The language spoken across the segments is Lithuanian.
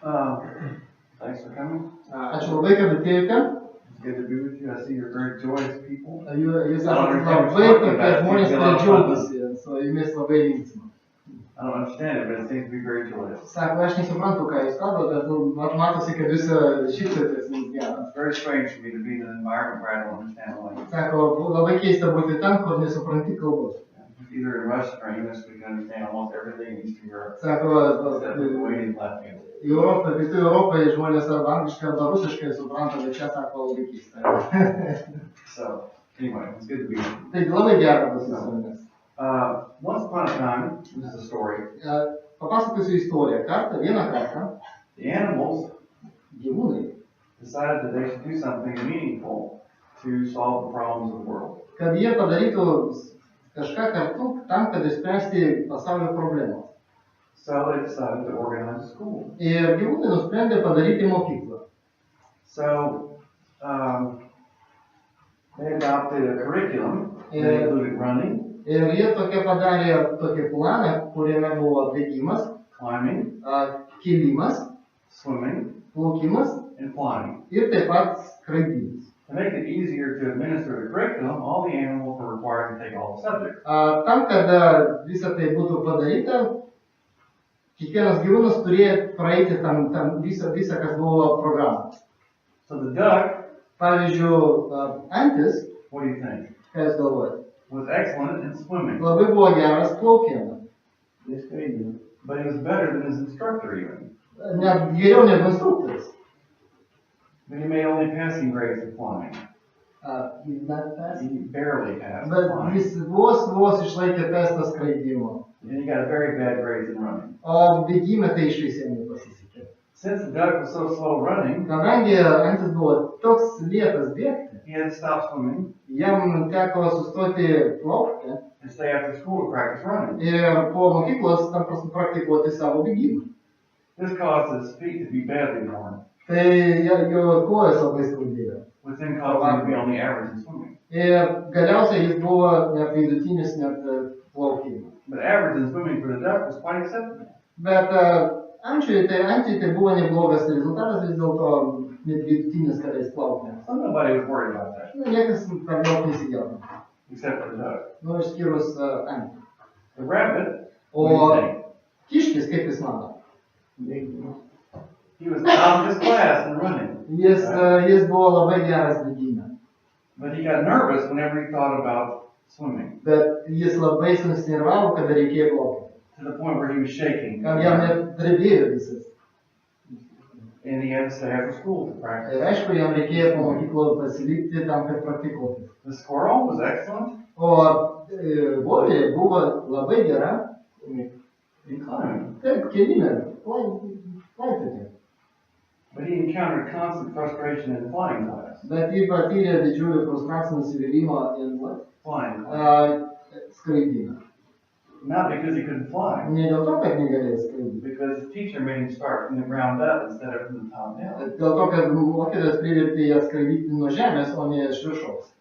Thanks for coming. Ačiū labai, kad atėjote. It's good to be with you. I see you're very joyous people. Jūs esate labai tokie žmonės, kurie džiaugiasi, su jumis labai linksma. I don't understand it, but it seems to be very joyous. Sako, aš nesuprantu, ką jūs kalbate, bet matosi, kad jūs šypsotės jums gera. It's very strange for me to be in an environment where I don't understand the language. Sako, labai keista būti ten, kur nesupranti kalbos. Either in Russian or English, we can understand almost everything in Eastern Europe. Sako, Except for the waiting Latvian. Pietų Europoje žmonės arba angliškai arba rusiškai supranta, bet čia sako labai keista. So, anyway, it's good to be here. Taigi labai gera bus su jumis. Once upon a time, this is a story. Papasakosiu istoriją. Vieną kartą The animals gyvūnai, decided that they should do something meaningful to solve the problems of the world. kad jie padarytų kažką kartu tam, kad išspręsti pasaulio problemas. So they decided to organize a school. Ir gyvūnai nusprendė padaryti mokyklą. So they adopted a curriculum that included running, Ir jie padarė tokį planą, kuriame buvo bėgimas, climbing, kilimas, swimming, plaukimas and flying. ir taip pat skraidymas. To make it easier to administer the curriculum, all the animals were required to take all the subjects. Tam, kad visą tai būtų padaryta, kiekvienas gyvūnas turėjo praeiti visą, kas buvo programą. So the duck, Pavyzdžiui, antis, what do you think, ką jūs galvojate, was excellent in swimming, labai buvo geras plaukimas. but he was better than his instructor even. Net geriau negu instruktorius. But he made only passing grades in flying. He barely passed Bet flying. jis vos išlaikė testą skraidimo. And he got very bad grades in running. O bėgime tai iš visų nepasisekė. Since the duck was so slow running, Kadangi antis buvo toks lėtas bėgti, he had to stop swimming jam teko sustoti plaukti and stay after school to practice running. ir po mokyklos tam praktikuoti savo bėgimą. This caused his feet to be badly worn, Tai jo kojas labai skaudėjo. which then caused him to be on the average in swimming. Ir galiausiai jis buvo net vidutinis net plaukime. But average in swimming for the duck was quite acceptable. Bet ančiui tai buvo neblogas rezultatas, vis dėlto net vidutinis, kada jis plaukė. So nobody was worried about that, Niekas per daug nesijaudino. except for the duck. Išskyrus antį. The rabbit, O what do you think? kiškis, kaip jis mano? He was top of his class in running, Jis buvo labai geras bėgime. but he got nervous whenever he thought about swimming, Bet jis labai susinervavo, kada reikėjo plaukti. to the point where he was shaking. Kad jam net drebėjo visas. And he had to stay after school to practice. Ir aišku, jam reikėjo po mokyklos pasilikti tam, kad praktikuoti. The squirrel was excellent O voverė buvo labai gera. in climbing, Taip, kelime, plaukiate. but he encountered constant frustration in flying class. Bet jį patyrė didžiulį frustracinį nusivylimą ir Flying class. skraidimą. Not because he couldn't fly, Ne dėl to, kad negalėjo skraidyti. because the teacher made him start from the ground up instead of from the top down. Dėl to, kad mokytojas privertė ją skraidyti nuo žemės, o ne iš viršaus.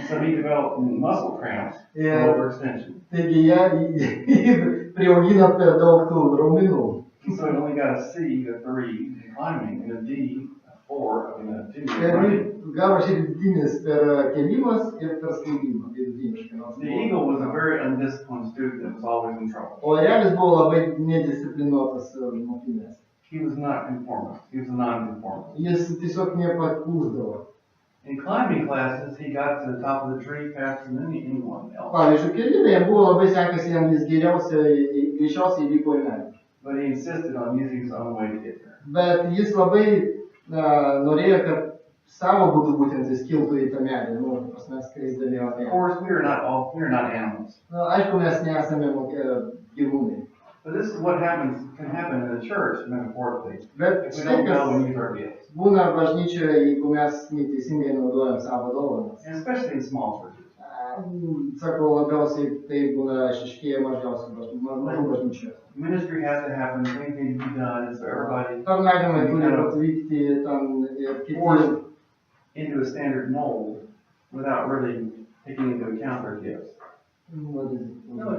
So he developed muscle cramps from Yeah. overextension. Taigi jie priaugino per daug tų raumenų. So he only got a C, a 3 in climbing, and a D, a 4, and a 2 in Ir running. gavo šiaip vidutinis per kelimas ir per skraidimą. Vidutiniškai. The eagle was a very undisciplined student that was always in trouble. O erelis buvo labai nedisciplinuotas mokinės. He was not conformist. He was a non-conformist. Jis tiesiog nepaklusdavo. In climbing classes, he got to the top of the tree faster than anyone else. Pavyzdžiui, kelime jam buvo labai sekasi, jis greičiausiai įvyko į medį. But he insisted on using his own way to get there. Bet jis labai norėjo, kad savo būdu būtent jis kiltų į tą medį, mes skreisdami Of apie. course, we are not animals. Aišku, mes nesame gyvūnai. But this is what can happen in the church, metaphorically, Bet if we štai don't know kas and use our gifts. būna bažnyčioje, jeigu mes neteisingai naudojam savo dovanas. And especially in small churches. Sakau, labiausiai tai būna išaiškėję mažų bažnyčių. Ministry has to happen, things need to be done, and so everybody Tarnavimai turi atvykti ten ir kiti. forced into a standard mold without really taking into account their gifts. No,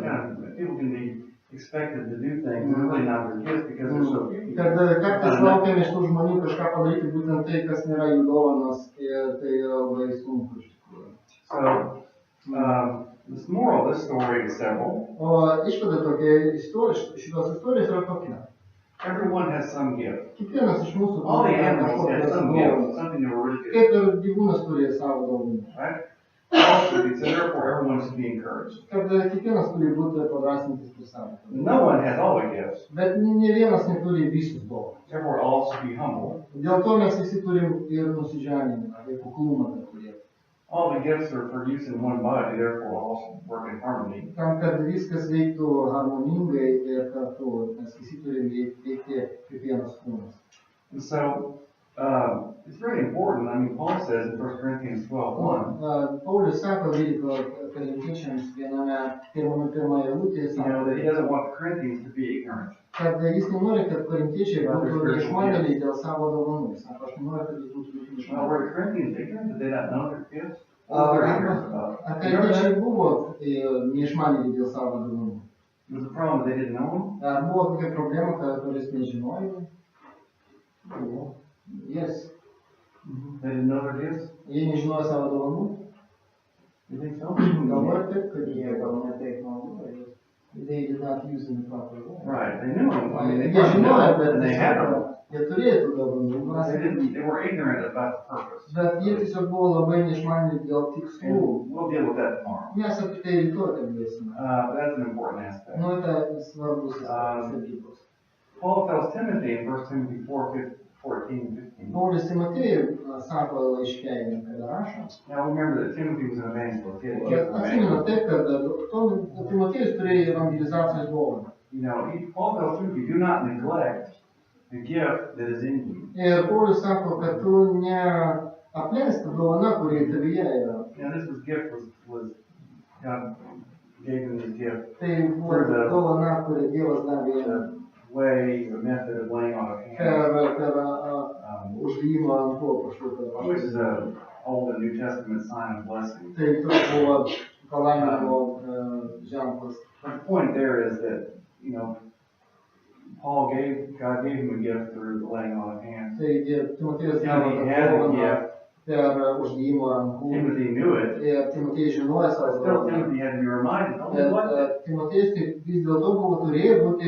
kind of, people can be expected to do things and really not their gifts because they're so few. Kad kartais laukiame iš tų žmonių kažką padaryti būtent tai, kas nėra jų dovanos, ir tai yra labai sunku iš tikrųjų. So, this moral of this story is several. O išvada tokia, šitos istorijos yra tokia. Everyone has some gift. Kiekvienas iš mūsų All the animals have some gift, something they were really good. Kaip ir gyvūnas turi savo dovanų. Right? Also, so therefore, everyone should be encouraged. Kad kiekvienas turi būti padrasintis prie savo. No one has all the gifts. Bet ne vienas neturi visus dovanas. Therefore, all should be humble. Dėl to mes visi turim ir nusižeminimą, ir kuklumą turėti. All the gifts are for use in one body, therefore all should work in harmony. Tam, kad viskas veiktų harmoningai ir kartu, mes visi turim veikti kaip vienas kūnas. And so, it's very important. I mean, Paul says in 1 Corinthians 12:1. Paulius sako Korintiečiams pirmoje eilutėje, That he doesn't want the Corinthians to be ignorant. Kad jis nenori, kad korintiečiai būtų neišmanėliai dėl savo dovanų. Sako, aš nenoriu, kad jis būtų Now, were the Corinthians ignorant? Did they not know their gifts? Ar korintiečiai buvo neišmanėliai dėl savo dovanų? Was the problem that they didn't know them? Ar buvo tokia problema, kad kuris nežinojo? Buvo. Yes. They didn't know their gifts? Jie nežinojo savo dovanų? You think so? Galvoju taip, kad jie gal ne taip naudojo. They did not use them in the proper way. Right, they knew them. I mean, they žinojo, bet they had them. Jie turėtų dovanų. They were ignorant about the purpose. Bet jie tiesiog buvo labai neišmanėliai dėl tikslų. And we'll deal with that tomorrow. Mes apie tai rytoj kalbėsime. That's an important aspect. Tai svarbus dalykas. Paul tells Timothy in 1 Timothy 4:14 and 15. Paulius Timotiejui sako laiške, kad rašo. Now remember that Timothy was an evangelist. He had a gift of Atsimenu evangelism. taip, kad Timotiejus turėjo evangelizacijos dovaną. Paul tells Timothy, do not neglect the gift that is in you. Ir Paulius sako, kad tu neapleisk tą dovaną, kuri tavyje yra. Now this gift was God gave him this gift. Tai buvo dovana, kuri Dievas davė The way, the method of laying on of hands. per uždėjimą ant kopų kažkokio. Which is an Old and New Testament sign of blessing. Tai toks buvo palaiminimo ženklas. But the point there is that, God gave him a gift through the laying on of hands. Taigi Timotiejus Timothy had a gift. Per uždėjimą rankų. Timothy knew it. Ir Timotiejus žinojo But savo still, dovaną. Timothy had to be reminded. Bet Timotiejus vis dėlto turėjo būti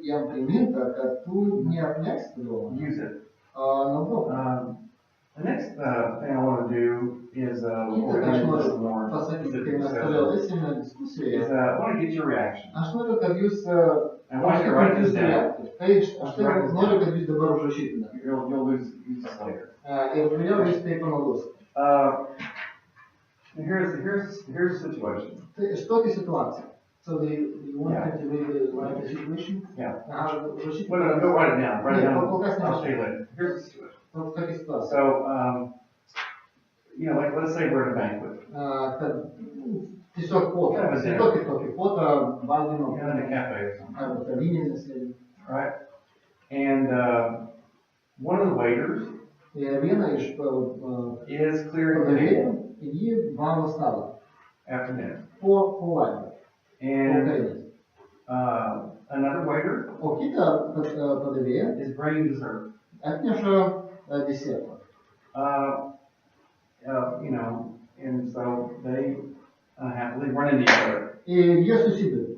jam priminta, kad tu neapleksi dovaną. Use it. Naudok. The next thing I want to do is, before we Aš get into noriu some more, pasakyti, kai mes toliau eisime diskusijoje. I want to get your reaction. Aš noriu, kad jūs I want you to write this down. Tai aš noriu, kad jūs dabar užrašytumėte. You'll use this later. Ir vėliau jūs tai panaudosite. Here's the situation. Tai iš tokia situacija. So you want to write the situation? Yeah. Užrašyti. Well, no, write it down. Write it down. Kol kas I'll show you nerašau. later. Here's the situation. Tokia situacija. So, like let's say we're at a banquet. Kad tiesiog potą. Tokį potą valgymo. In a cafe or something. Arba kavinėse sėdi. Right? And one of the waiters Viena iš is clearing the padavėjų, table jį valo stalą. after dinner. Po valgymo. And another waiter O kita padavėja is bringing dessert. atneša desertą. And so they happily run into each other. Ir jie susiduria.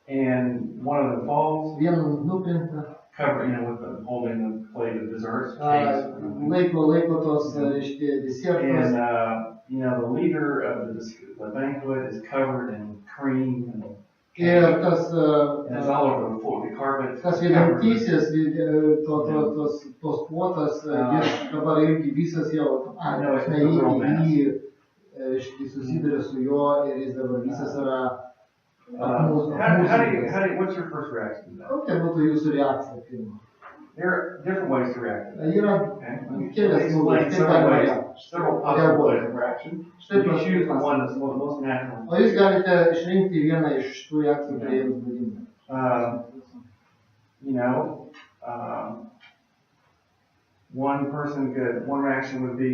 And one of them falls, Vienu nukrinta. holding the plate of desserts, cakes. Laiko tos, reiškia, desertus. And, the leader of the banquet is covered in cream and Ir tas, it's all over the floor, the carpet. tas vedantysis, tos puotas, jis dabar irgi visas jau, jį susiduria su juo ir jis dabar visas yra apmūstas. What's your first reaction to that? Kokia būtų jūsų reakcija pirma? There are different ways to react to that. Yra Okay? kelias būdas, kaip galima reaguoti. Several possible ways of reaction. You can choose the one that's most natural. O jūs galite išrinkti vieną iš tų reakcijų, kurie jums būdinga. one reaction would be,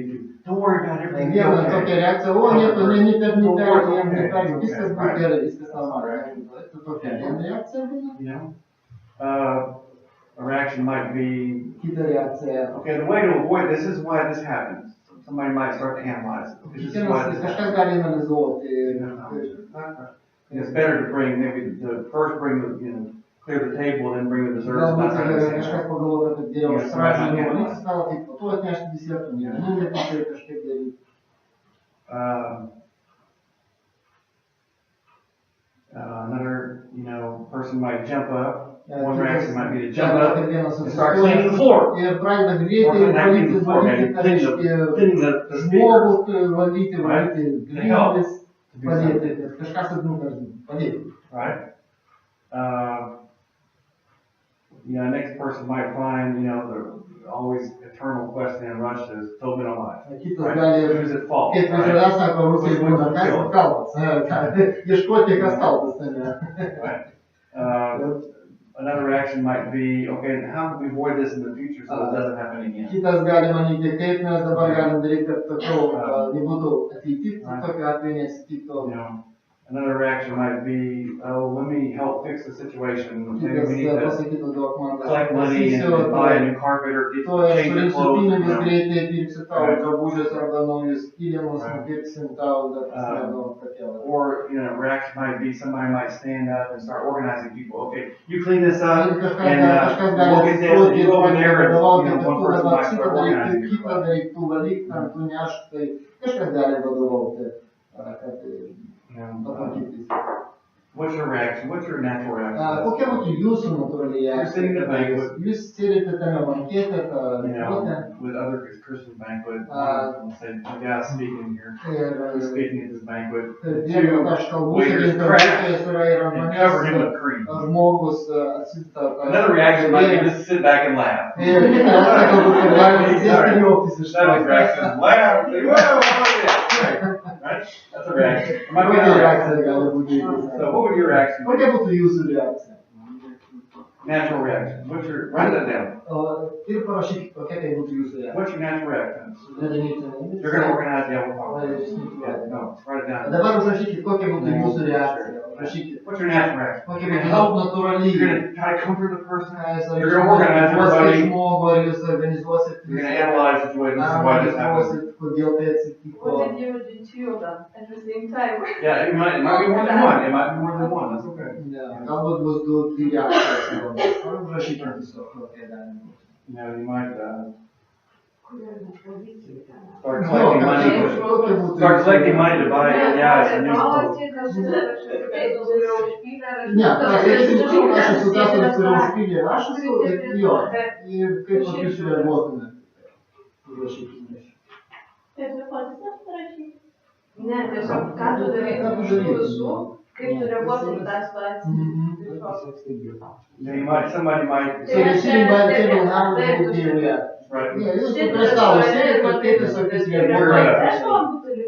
don't worry about everything. Viena tokia reakcija, o nieko, nepergyvenk, viskas bus gerai, viskas normaliai. Tai tokia viena reakcija būna. You know? A reaction might be, Kita reakcija. okay, the way to avoid this is why this happens. Somebody might start to analyze it. This is why this Kažkas happens. gali analizuoti. It's better to bring, maybe to first bring the, clear the table and then bring the desserts. Galbūt kažkas pagalvoja, kad geriau pradžioje nuvalyti stalą, tai po to atnešti desertų, numetyti kažkaip daryti. Another, person might jump up. One reaction might be to jump up and start cleaning the floor. Ir pradeda greitai valyti žmogų, valyti grindis, padėti, kažkas padėti. Right? Next person might find, the always eternal question in Russia is кто виноват? Right? Who's at fault? Kaip visada sako rusai būna, kas kaltas, ieškoti kas kaltas tame. Right? Another reaction might be, okay, how can we avoid this in the future so it doesn't happen again? Kitas gali manyti, kaip mes dabar galim daryti, kad tokiau nebūtų ateity, tokiu atveju nesitiktų. Another reaction might be, oh, let me help fix the situation. Maybe we need to collect money and buy a new carpet or change your clothes. Greitai pirksiu tau drabužius arba naujus kilimus, nupirksim tau, or, reaction might be somebody might stand up and start organizing people. Okay, you clean this up and we'll get this and you go over there and one person might start organizing people. What's your reaction? What's your natural reaction? Kokia būtų jūsų natūrali reakcija? You're sitting at a banquet. Jūs sėdite tame bankete, with other Christian banquet. Say, the guy speaking here. He's speaking at this banquet. Two waiters crack and cover him with cream. Another reaction might be just sit back and laugh. Another reaction is laugh. Right? That's a reaction. Might be another reaction. So what would your reaction be? Kokia būtų jūsų reakcija? Natural reaction. Write that down. Ir parašykit, kokia tai būtų jūsų reakcija. What's your natural reaction? You're going to organize the alcohol. No, write it down. Dabar užrašykit, kokia būtų jūsų reakcija. What's your natural reaction? Kokia būtų natūraliai. You're going to try to comfort the person. You're going to organize everybody. You're going to analyze the situation. This is why this happened. What did you do two of them at the same time? Yeah, it might be more than one. It might be more than one. That's okay. Galbūt bus du, trys reakcijos. Užrašykit tiesiog, kokia gali būti. You might start collecting money. Start collecting money to buy a new clothes. Ne, aš esu tas, kuris yra užpylė rašus ir jo. Ir kaip jūs reaguotumėte? Užrašykit. Ne, tiesiog, ką tu darai iš tų visų, kaip tu reaguotum į tą situaciją. Somebody might. So the sitting by the table now would be react. Right. Yeah, jūs prestavo, sėdėt, kad taip visokius reaguotumėte.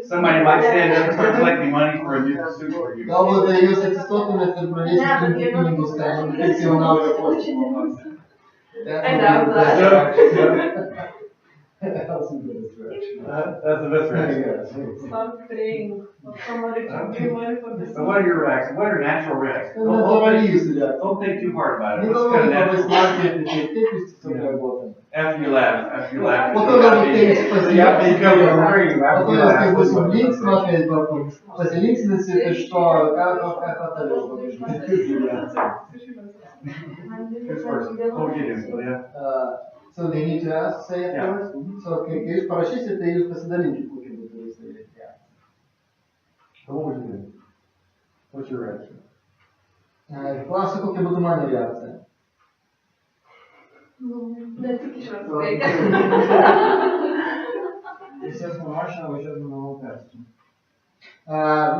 Somebody might stand up and start collecting money for a new suit for you. Galbūt jūs atsistotumėt ir pradėsit rinkti pinigus, ten, kaip jau naujo kostiumo. That's the best reaction. That's the best reaction. Start praying. Somebody can give money for this. So what are your reactions? What are natural reactions? Don't think too hard about it. What's kind of natural? After you laugh. You have to become a cream after you laugh. Pasilinksminsit iš to, ką patariau. Who's first? Oh, you do, yeah. So they need to ask, say it first? So, kai jūs parašysite, tai jūs pasidalinkite, kokie būtų jūsų reakcija. So what would you do? What's your reaction? Klausiu, kokia būtų mano reakcija. Ne tik iš jos reikia.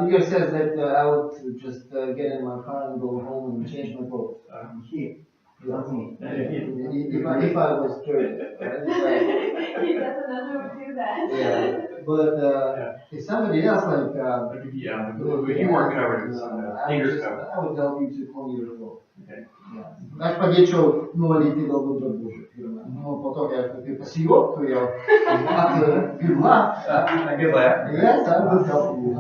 Igor says that I would just get in my car and go home and change my clothes. That's me. If I was curious, right? He doesn't know to do that. Yeah. But if somebody else like if you weren't covered in some fingers covered. I would help you to clean your clothes. Okay. Yeah. Aš padėčiau nuvalyti galbūt drabužių pirmą. Nu, po to, kai pasijuoktų jau. Good luck. Good laugh. Yes, I would help you.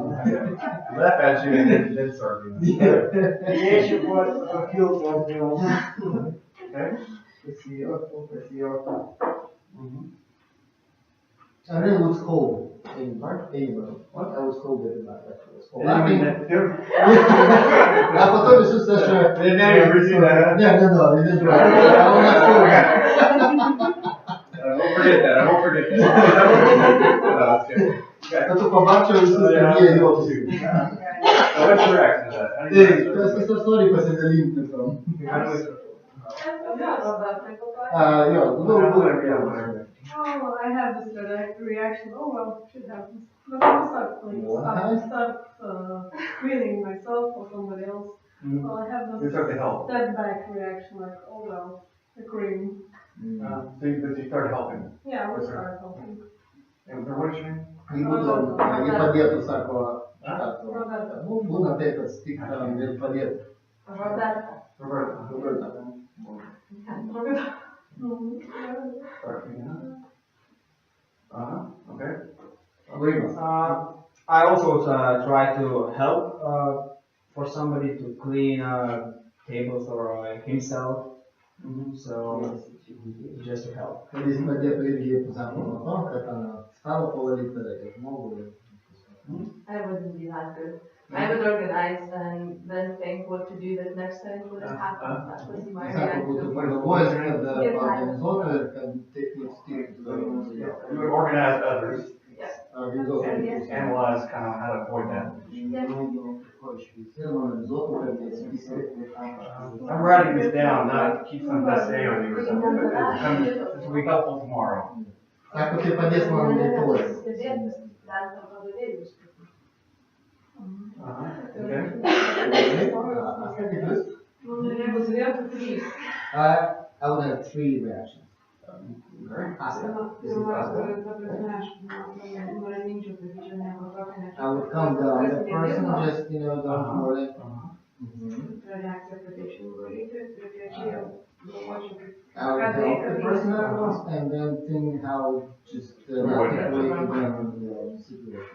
Laugh at you and then start doing it. Padėčiau papildomą. Okay? Pasijuoktų. I really was cold. What? I was cold very bad, actually. A po to visus aš... Ne. I won't forget that. No, that's good. Okay. Kad tu pamačiau visus, kad jie juokiasi. So what's your reaction to that? How do you Tai, answer that? kas nori pasidalinti tom. Whatever. Oh, I have this reaction, oh well, shit happens. But I start cleaning myself or somebody else. Well, I have You this start to help. step back reaction, like, oh well, the cream. So you start helping. Yeah, I will start helping. And what did you mean? Jeigu jie padėtų, sako, Roberta. nu, būna taip, kad stiktam ir padėtų. Roberta. Roberta. Roberta. Start cleaning up. Okay. I also try to help for somebody to clean tables or himself. So just to help. Kad jis padėtų irgi pusantro nuo to, kad stalo pavalyti reikia žmogų. I wouldn't be that good. I would organize and then think what to do the next time when it happens. That was my Sako, būtų reaction. pagalvojęs, kad paorganizuotų ir kad taip neatsitiktų. You would organize others, Organizuotų. analyze kind of how to avoid that. Ir analizuotų, kad neatsitiktų. I'm writing this down, not to keep some essay on you or something, but this will be helpful tomorrow. Sako, tai padės man rytoj. I would have 3 reactions. I would come down the person, just, don't worry. I would help the person out and then think how just articulate the situation.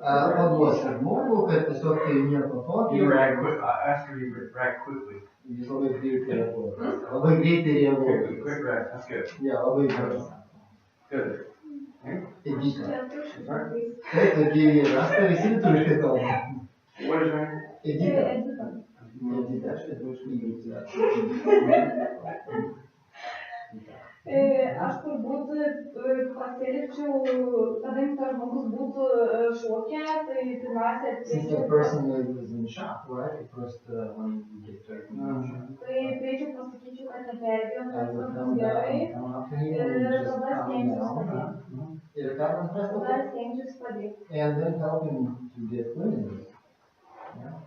Paduosiu žmogų, kad tiesiog tai nieko tokio. You react quick, I asked her you to react quickly. Jis labai greitai reaguoja. Labai greitai reaguoja. Quick react, that's good. Yeah, labai greitai. Good. Edita. Taip, tokie yra, aš visi lietuviškai kalba. What is your name? Edita. Edita, aš lietuviškai Aš turbūt pasilikčiau, kadangi tas žmogus būtų šoke, tai pirmiausia Since the person is in shock, right? First, when you get pregnant. tai prieičiau pasakyčiau, kad neperbijo, I kad would viskas come gerai. down up to him and just calm down. Ir ką man Tada prastas? stengčiausi padėti. And then help him to get clean.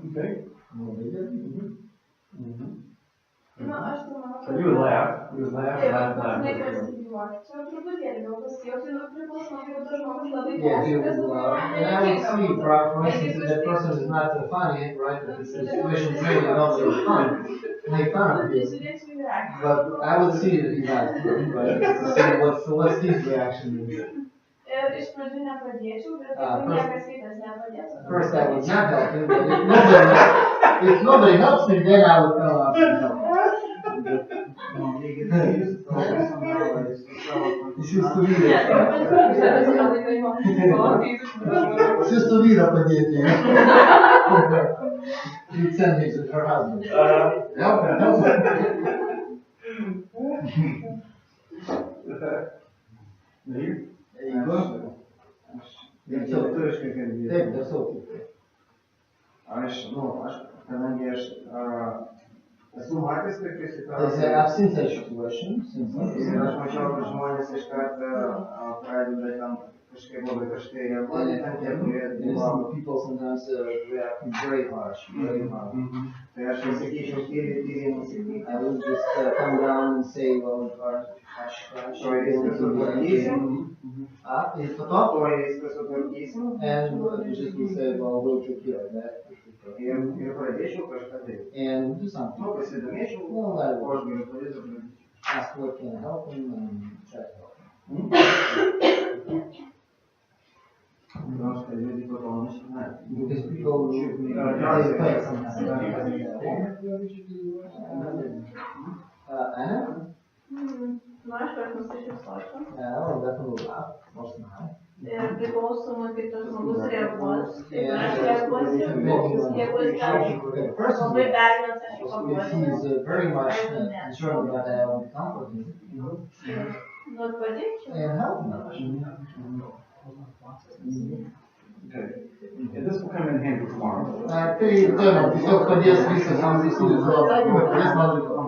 Okay. Labai gerai. Na, aš tai manau, So you would laugh, laugh. nepasijuokti. Čia truputėlį gal pasijuokti, priklauso, jeigu tas žmogus labai Yeah, he pasijuokęs, would laugh. And I would see, for instance, if that person is not funny, right? If the situation is really not very fun, make fun of you. Žiūrėčiau į reakciją. But I would see that he laughs, right? To see what's his reaction is. Ir iš pradžių nepadėčiau, bet jeigu niekas kitas nepadėtų. First, I would not help him, but if nobody helps me, then I would come up and help. Siųstų vyrą padėti. You send me to her husband. Help Taip, Kadangi aš esu matęs tokių situacijų. I've seen such situations. Ir aš mačiau, kad žmonės iš karto pradeda ten kažkaip labai kažkai reaguoti, ten tie, kurie People sometimes react very harsh. tai aš sakyčiau, tyliai nusipykti. I would just come down and say, well, To viską sutvarkysim, ir po to, to viską sutvarkysim. and just would say, well, we'll take care of that. Ir pradėčiau kažką daryti. And do something. Nu, pasidomėčiau, Well, I ko will aš galiu padėti. ask what can help him and try to help him. Nors kalbėti po to nusimatyti. Because people they pay sometimes. Anna? Nu, aš per nusišypsosiu. Yeah, well, definitely laugh. Most of the time. Ir priklausomai, kaip tas žmogus reaguos. Yeah. Aš reaguosiu, jeigu jis gali First, labai pergyvens, aš jį if paguosiu. he's very much concerned about that, I will comfort him Nu, padėčiau. and help him. Okay. And this will come in handy tomorrow. Tai tiesiog padės visas amžius savo atsakymą, padės man rytoj.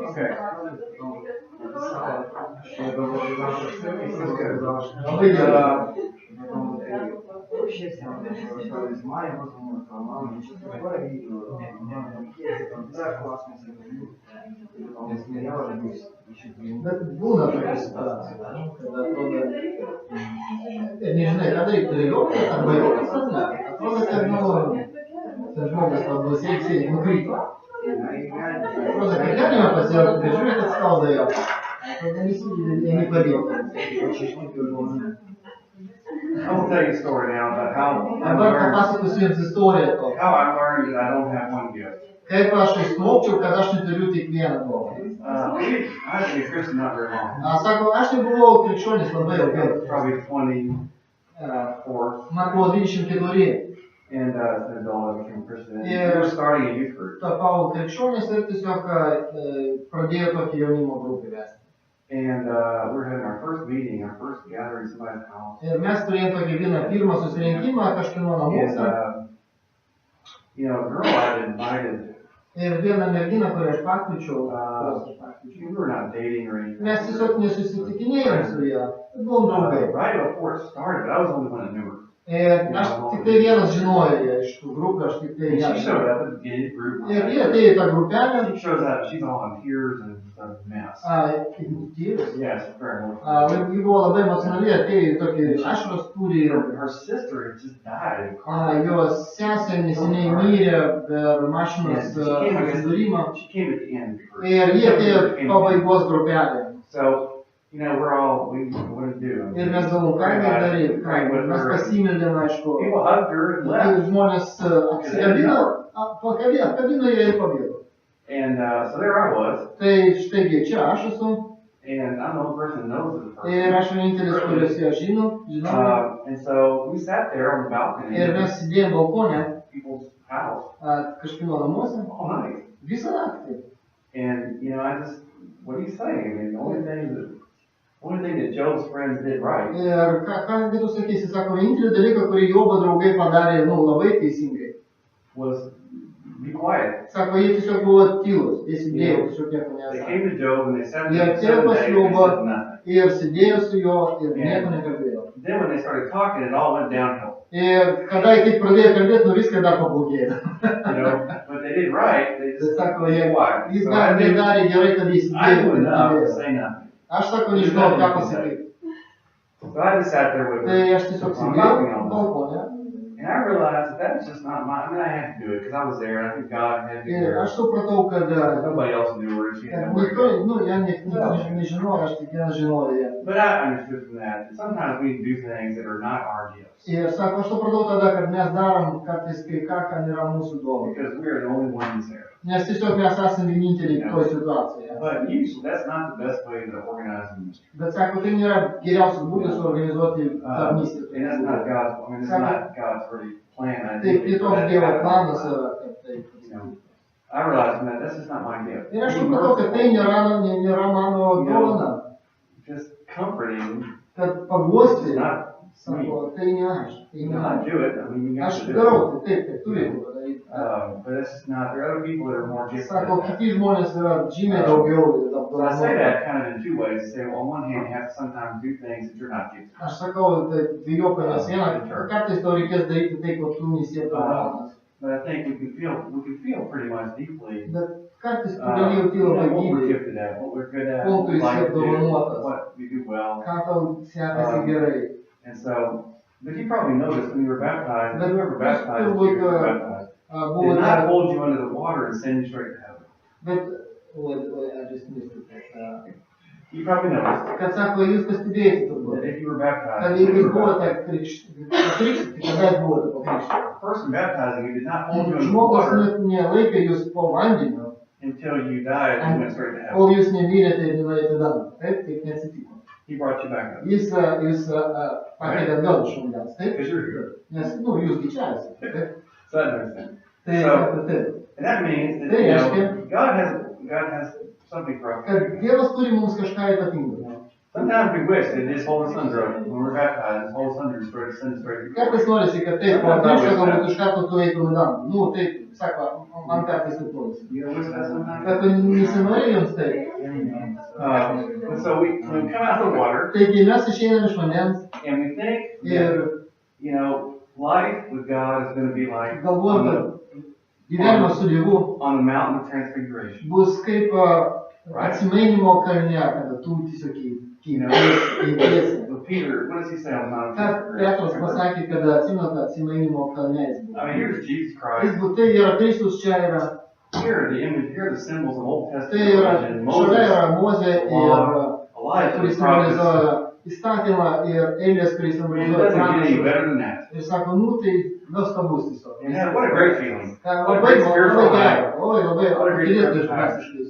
Okay. Labai gerai. Bet būna tokia situacija, kada atrodo, nežinai, ką daryti, turi juokti, arba juoktis, ar ne. Atrodo, kad, tas žmogus labiau sėdi, nukrypo. Atrodo, kad galima pasielgti, bet žiūrėk, kad skauda jo. Atrodo, visi vieni padėti. I will tell you a story now about Dabar papasakosiu jums istoriją to. how I learned that I don't have one gift. Kaip aš išmokčiau, kad aš neturiu tik vieną dovaną. I've been a Christian not very long. Sako, aš nebuvau krikščionis labai ilgai. Probably 24. Man buvo 24. And as an adult, I became a Christian. Yeah. We were starting a youth group. Tapau krikščionis ir tiesiog pradėjau tokį jaunimo grupę vesti. And we were having our first meeting, our first gathering at somebody's house. Ir mes turėjom tokį vieną pirmą susirinkimą kažkieno And, namuose. you know, a girl I had invited, Ir vieną merginą, kurią aš pakviečiau, we were not dating or anything. mes tiesiog nesusitikinėjom su ją. Buvom draugai. Right before it started, I was the only one that knew her. Ir aš tik tai vienas žinojau ją iš tų grupių, aš tik tai And ją she showed žinojau. up at the gate group. Ir jie atėjo į tą grupelę. She shows up, she's all in tears and a mess. Tyras. Yes, very emotional. Ji buvo labai emocionali, atėjo į tokį ašaros tūrį. Her sister had just died in a car. Jos sesė neseniai mirė per mašinos susidūrimą. She came at the end. Ir jie atėjo pabaigos grupelė. So, you know, we're all, what to do? Ir mes galvom, ką jie daryti. Mes pasimeldėm, aišku. People hugged her and left. Žmonės apkabino ją ir pabėgo. And so there I was. Tai štai čia aš esu. And I'm the only person that knows this person. Ir aš vienintelis, kuris ją žinau. And so we sat there on the balcony. Ir mes sėdėjom balkone. People's house. Kažkieno namuose. All night. Visą naktį. And, you know, what do you say? I mean, the only thing that Job's friends did right. Ir ką tu sakysi, sako, vienintelį dalyką, kurį Jobo draugai padarė, labai teisingai. Was be quiet. Sako, jie tiesiog buvo tylus, jie sėdėjo, tiesiog nieko They nesakė. came to Job and they sat Jie there atėjo 7 pas days and Jobą said nothing. ir sėdėjo su juo ir nieko nekalbėjo. Then when they started talking, it all went downhill. Ir kada jie taip pradėjo kalbėti, viską dar pablogėjo. You know, but they did right. They Bet just sako, be jie quiet. jis So I darė gerai, kad jis I knew sėdėjo. enough to say nothing. Aš sako, nežinau, ką pasakyti. So I just sat there with Tai her. aš tiesiog sėdėjau balkone. And I realized that that's just not my, I mean, I had to do it because I was there and I think God had to do Ir it. aš supratau, kad Nobody else knew her. She had nowhere to vaikai, go. jie nežinojo, aš tik vienas žinojau ją. But I understood from that that sometimes we do things that are not our gifts Ir sako, aš supratau tada, kad mes darom kartais kai ką, kan yra mūsų dovana. because we are the only ones there. Nes tiesiog mes esame vieninteliai toj situacijoje. But usually that's not the best way to organize a ministry. Bet sako, tai nėra geriausias būdas organizuoti tarnystę. And that's not God's, I mean, it's not God's really plan. I Taip, think tai toks Dievo planas yra. Taip. you know, I realized from that that's just not my gift. Ir aš supratau, kad tai nėra mano dovana. Just comforting Kad is paguosti, not me. sako, tai ne aš. Tai You ne know, I aš. do it. I mean, you have Aš to do darau, it. tai taip, turi padaryti. But it's just not, there are other people that are more gifted Sako, at that. kiti žmonės yra žymiai daugiau So I say apdovanoti. that kind of in two ways. Say, well, on one hand, you have to sometimes do things that you're not gifted. Aš sakau, tai dvijopai, nes kartais tau reikės daryti tai, ko tu nesi apdovanotas. But I think we can feel pretty much deeply Bet kartais tu gali jauti labai what we're gyvai, gifted at, what we're good at, Ko what tu we esi like to do, apdovanotas. what we do well. ką tau sekasi gerai. And so, but you probably noticed when you were baptized, But if you were that's baptized, still you were like, baptized. buvo did dar, not hold you under the water and send you straight to heaven. bet, I just missed it. You probably noticed Kad sako, jūs pastebėjote that turbūt, if you were kad baptized, jeigu jūs buvote krikštyti, kada jūs buvote pakrikštyti. the person baptizing you did not hold you under the Žmogus water nelaikė jūs po vandeniu, until you died and went straight to heaven. kol jūs nemirėte ir nuėjote dangų. Taip neatsitiko. He brought you back up. Jūs pakėlė atgal iš vandens, taip? Because you're here. Nes, jūs gi čia esate, taip? So that makes sense. Tai, So- taip. And that means that, They you ask know, God has something for us. Kad Dievas turi mums kažką ypatingo. Sometimes we wish that His Holy Son's road, when we're baptized, His Holy Son is straight, send us straight to God. Kartais norisi, kad taip, po krikšto galbūt iš karto tu eitum į dangų. Nu, taip, sako, man kartais taip norisi. You know, wish that sometimes. Kad nesinorėjo jums taip. And so when we come out of the water Taigi mes išeinam iš vandens and we think ir that, you know, life with God is going to be like galvojam, kad gyvenimas su Dievu on the mountain of transfiguration. bus kaip atsimainimo kalne, kada tu tiesiog keitiesi. But Peter, what does he say on the mountain of Ką Petras transfiguration? pasakė, kada atsimenate atsimainimo kalne jis buvo. I mean, here's Jesus Jis Christ. buvo, tai yra Kristus, čia yra, Here are the image, here are the symbols of Old tai Testament yra, religion. šalia Moses, yra Mozė ir Elijah, kuris the prophets. simbolizuoja įstatymą ir Elijas, kuris It simbolizuoja doesn't get any pranašus. better than that. Ir sako, nu tai nuostabus tiesiog. And what a great feeling. Labai spiritual gera, labai What a great aktyvės spiritual dvasiškai.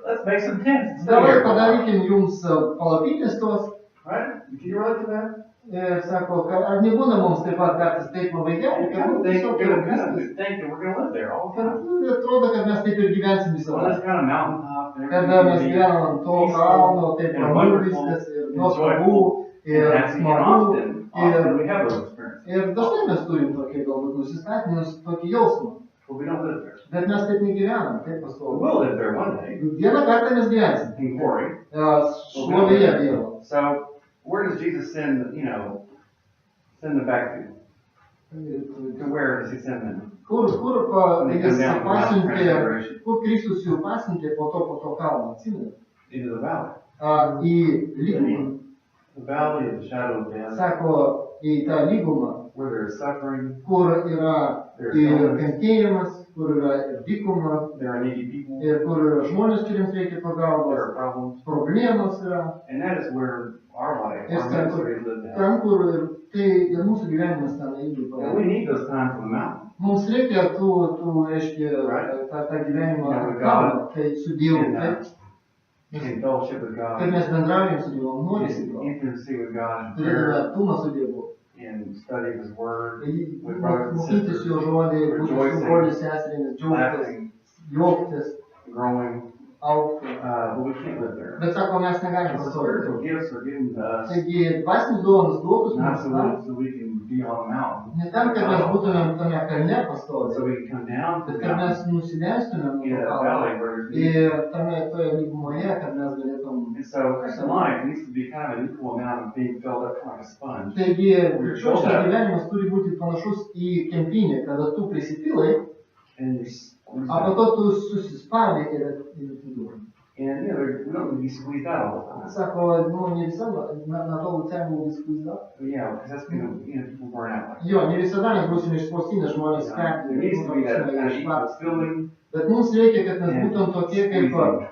Let's make some tents. Stay Dabar here. padarykim jums palapinės tos Right? Can you relate to that? ir sako, kad ar nebūna mums taip pat kartais taip labai We gera, kind of kad think, tiesiog we yra kind viskas. of think that we're going to live there all the Kad time. atrodo, kad mes taip ir gyvensim visą On this laiką. kind of mountaintop. and Kada mes everything, gyvenam ant to kalno, taip ramu viskas ir nuostabu ir and that's smagu. often we have those experiences. Ir dažnai mes turim tokį galbūt nusistatymus, tokį jausmą. But we don't live there. Bet mes taip negyvenam, taip We pastoviai. will live there one day Vieną kartą mes gyvensim. in glory. Šlovėje Dievo. So where does Jesus send, send them back to? To where does He send them? Kur When they come jis down from Mount pasiuntė, Transfiguration kur Kristus jau pasiuntė po to kalno, atsimenu, into the valley. į lygumą. The valley of the shadow of death, Sako, į tą lygumą, where there is suffering, kur yra there is ir illness, kentėjimas, kur yra ir dykuma, there are needy people, ir kur yra žmonės, kuriems reikia there pagalbos, are problems, problemos yra, and that is where our life, Yes, our sir. ministry is lived out. ten, kur ir tai ir mūsų gyvenimas ten irgi And we pagalbos. need those times on the mountain. Mums reikia tų reiškia, Right. tą gyvenimą Yeah, with kalną, tai su Dievu, And, taip, in fellowship with God, kad mes bendraujam su Dievu, norisi in to, intimacy with God, in turėtume prayer, artumą su Dievu. in study of His Word, Mokytis jo žodį, būti su broliu seserimis, džiaugtis, laughing, juoktis, growing, augti. but we can't live there. Bet sako, mes negalime The pastovėti. spiritual gifts are given to us, Taigi, dvasinis dovanas duotus not mums tam, so we can be on a mountain, ne tam, kad mes būtumėm tame kalne pastoviai, so we can come down to bet the kad mes mountain nusileistumėm in nuo that kalno. valley where there's need. Ir toje lygumoje, kad mes galėtum. And so Christian life needs to be kind of an equal amount of being filled up like a sponge. Taigi, krikščioniškas gyvenimas turi būti panašus į kempinę, kada tu prisipilai, And o po to tu susispaudai ir atiduodi. and we don't need to be squeezed out all the time. Sako, nu, ne visada, na to būtent buvo diskusiją. But yeah, because that's people burn out. Like Jo, ne visada mes būsime išspausti, nes žmonės that. There needs to be that kind of equal skatina. filling. Bet mums reikia, kad mes Yeah. būtum tokie kaip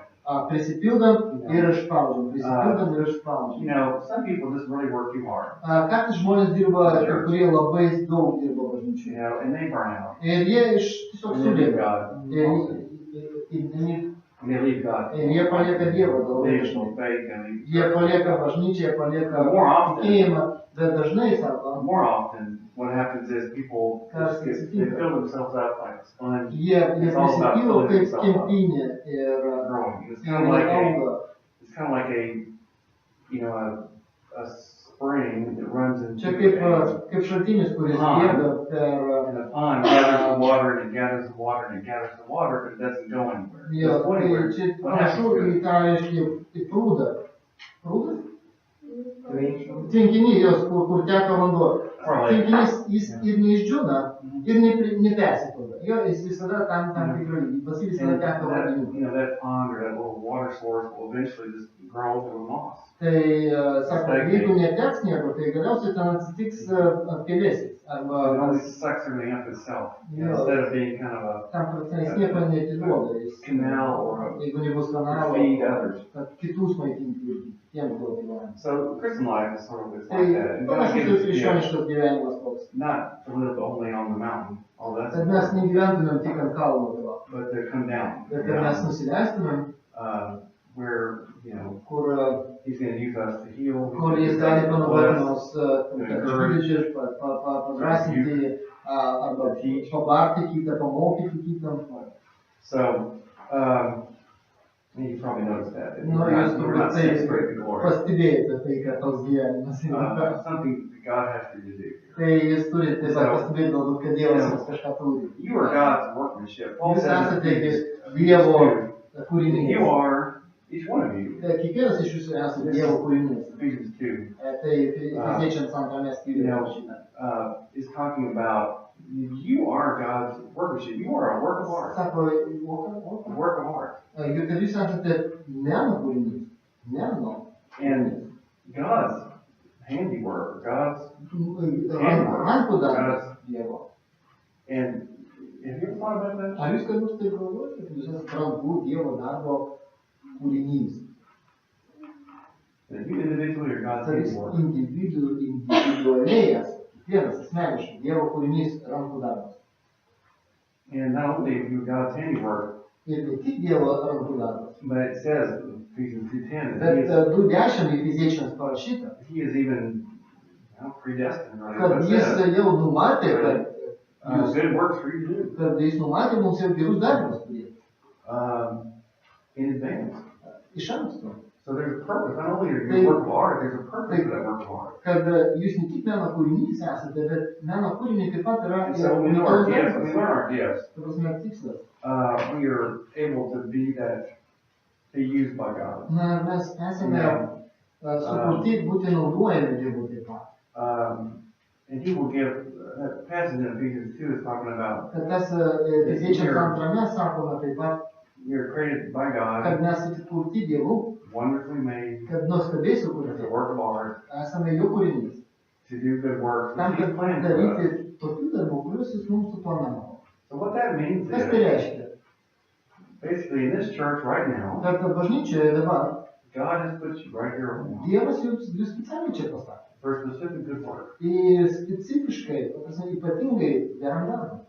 prisipildam ir išspaudžiam, prisipildam ir You išspaudžiam. know, some people just really work too hard. Kartais žmonės dirba, kurie labai daug dirba bažnyčioje. And they burn out. Ir jie tiesiog And they leave sudėga. God. Ir And they leave God. jie palieka Dievą They labai just dažnai. don't faith and leave. Jie palieka bažnyčią, jie palieka More often. tikėjimą, bet dažnai, sako, More often, what happens is people just they fill themselves up like a sponge, jie prisipilo kaip kempinė ir growing. It's jie kind of like auga. a spring that runs into Čia kaip šaltinis, kuris bėga per. and the pond gathers the water and it gathers the water and it gathers the water, but it doesn't go anywhere. It Jo, doesn't go tai anywhere. čia What panašu happens į to it? tą, reiškia, į prūdą. Prūdas? Tvenkinį jos, kur teka vanduo. tinginys jis ir neišdžiūna, ir nepersipildo. Jo, jis visada tam tikrą lygį, pas jį visada teka vandenų. You know, that pond or that little water source will eventually just grow to a moss. Tai, sako, jeigu neteks nieko, tai galiausiai ten atsitiks pelėsis. It only sucks everything up itself, instead of being kind of a tam prasme, jis nieko neatiduoda. canal or Jeigu nebus to kanalo, feed others. kad kitus maitinti irgi, tiem duoti gyvenimą. So Christian life is sort of it's Tai like that. And God panašus gives ir us the gift krikščioniškas gyvenimas toks. not to live only on the mountain, all that's Kad mes negyventumėm tik ant kalno, but to come down. bet kad mes nusileistumėm, Where, you know, kur He's going to use us to heal. kur jis gali panaudoti mus bless, išgydyti, padrasinti, arba pabarti kitą, pamokyti kitą. So, you probably noticed that. Nu, We're jūs not turbūt saying straight to glory. pastebėjote tai, kad toks gyvenimas yra. Something that God has for you to do. Tai jūs turite taip pat pastebėti galbūt, kad Dievas jums kažką turi. You are God's workmanship. Paul Jūs says in esate Ephesians Dievo 2, kūrinys. you are, each one of you, Kiekvienas iš jūsų esate Dievo kūrinys. Ephesians 2, Tai Efeziečiams 2 skyriuje parašyta. is talking about you are God's workmanship. You are a work of art. Sako, A work of art. kad jūs esate meno kūrinys. Meno. And God's handiwork, God's handwork, Rankų darbas God's, Dievo. and have you ever thought about that? Ar jūs kada nors taip galvojate, kad jūs esate rankų Dievo darbo kūrinys? That you individually are God's Kad jūs handiwork. individualiai esate, kiekvienas asmeniškai Dievo kūrinys rankų darbas. And not only are you God's handiwork, Ir ne tik Dievo rankų darbas, but it says in Ephesians 2:10 bet that 2:10 Efeziečiams parašyta, he is even predestined, right? kad It jis says, jau numatė, kad good works for you to do kad jis numatė mums jau gerus darbus turėti. In advance. Iš anksto. So there's a purpose. Not only are you a work of art, there's a purpose to that work of art. Kad jūs ne tik meno kūrinys esate, bet meno kūriniai taip pat yra And so when we know our gifts, when we learn darbas. our gifts, Ta prasme, tikslas. we are able to be that, be used by God. Na, mes esame sukurti būti naudojami Dievui taip pat. And He will give. That passage in Ephesians 2 is talking about Kad tas Efeziečiams 2 sakoma taip pat, we are created by God, kad mes sukurti Dievu, wonderfully made, kad nuostabiai as a sukurti. work of art, Esame jo kūrinys. to do good works, Tam, which He kad planned for us. daryti tokių darbų, kuriuos jis mums suplanavo. So what that means Kas tai is, reiškia? basically in this church right now, Kad bažnyčioje dabar God has put you right here Dievas jūs specialiai čia pastatė. for a specific good work. Ir specifiškai, ta prasme, ypatingai geram darbui.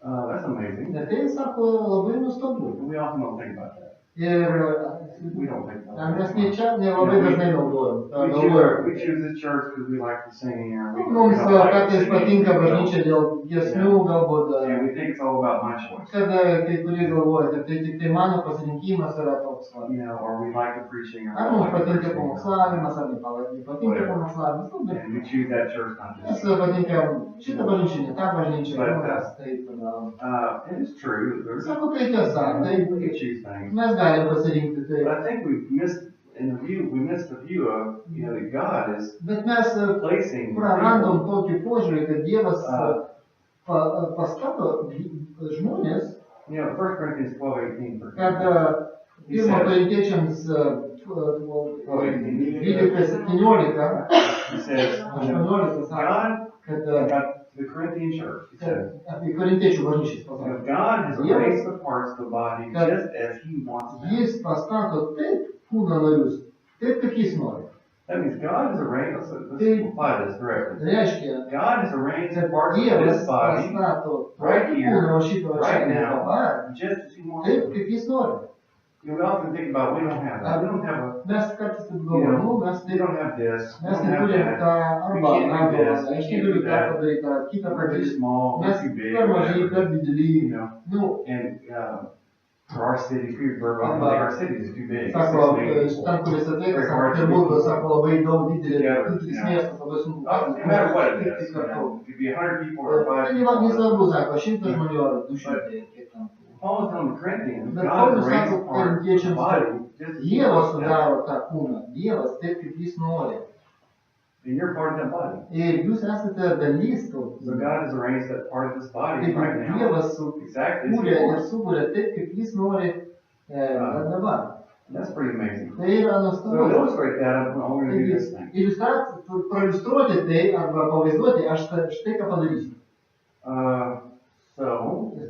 That's amazing. Ir tai, sako, labai nuostabu. We often don't think about that. Ir We don't think about mes that. nei čia nelabai dažnai naudojam. We choose this church because we like the singing, or we Mums don't like the kartais singing, patinka bažnyčia dėl giesmių, galbūt, and we think it's all about my choice. kada kai kurie galvoja, kad tai tik tai mano pasirinkimas yra toks. You know, or we like the preaching, or Ar we mums like the patinka preaching. pamokslavimas, ar nepatinka pamokslavimas. Nu, bet And we choose that church not mes just. patinka šitą bažnyčią, ne tą bažnyčią. Bet, nu, mes taip padarom. And it's true. There's, Sako, tai tiesa, tai we can choose things. mes galim pasirinkti tai. But I think we missed the view of, you know, that God is Bet mes placing prarandom people. tokį požiūrį, kad Dievas pastato žmonės, You know, 1 Corinthians 12:18. for kad example, he 1 says, Korintiečiams 12:17, he says, 18 sako, God, kad about the Corinthian church, he says, apie korintiečių bažnyčias you pasako. know, God has arranged the parts of the body just as He wants them. Jis pastato taip kūno narius, taip kaip jis nori. That means God has arranged, let's apply this correctly. Reiškia, God has arranged the kad parts of Dievas this body pastato right tokį here, kūno šito right čia now, dabar, just as He wants taip them. kaip jis nori. You know, we often think about, we don't have that. We don't have a, Mes kartais taip galvojam, mes we taip don't have this. We mes don't have neturim that. tą arba We can't do this, arba, we aš can't negaliu do tą that. padaryti, tą kitą We're too padaryti. small, Mes we're too big, per mažai, whatever. per dideli. You know, Nu, and for our city, Petersburg, I don't think our city is too big. It's sako, 6 million people. ten, kuris atlieka, Very sako, hard to Peterburgo, do. sako, labai daug didelis Yeah, miestas, labai sunku. No matter what it is, Tik you kartu. know, it could be 100 people or 5 Tai people. nesvarbu, sako, 100 žmonių ar 200, kiek ten. Paul is telling the Corinthians, Bet God Paulius arranged sako the parts of the korintiečiams, body just as He Dievas wants them. sudaro tą kūną, Dievas taip, kaip jis nori. And you're part of that body. Ir jūs esate dalis to. So God has arranged that part of this body Taip, right now. Dievas Exactly. as He sukūrė ir wants. sukūrė taip, kaip jis nori dabar. That's pretty amazing. Tai yra So nuostabu. to illustrate that, I'm going to do this thing. Iliustruoti tai arba pavaizduoti, aš štai ką padarysiu. So,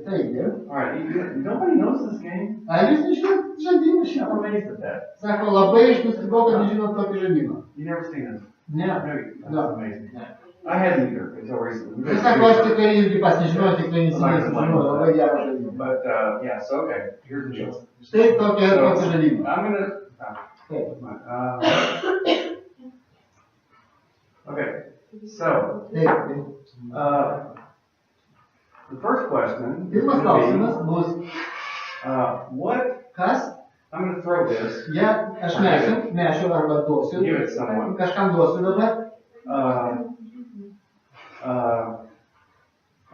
Taigi, alright, nobody knows this game. ar jūs nežinot žaidimų I'm šitą? amazed at that. Sako, labai iš nustebau, kad nežinot tokį žaidimą. You never seen this. Ne. No, that's No. amazing. Ne. I hadn't either until recently. Tai sako, aš tikrai irgi pas nežinojau, tikrai neseniai sužinojau, labai gerą žaidimą. But, yeah, so, okay, here's the deal. Štai tokį žaidimą. I'm gonna, Taip. okay, so, Taip. the first question is Pirmas going klausimas to bus, be, what, kas, I'm gonna throw this, aš nešiu arba duosiu, give it someone. kažkam duosiu dabar.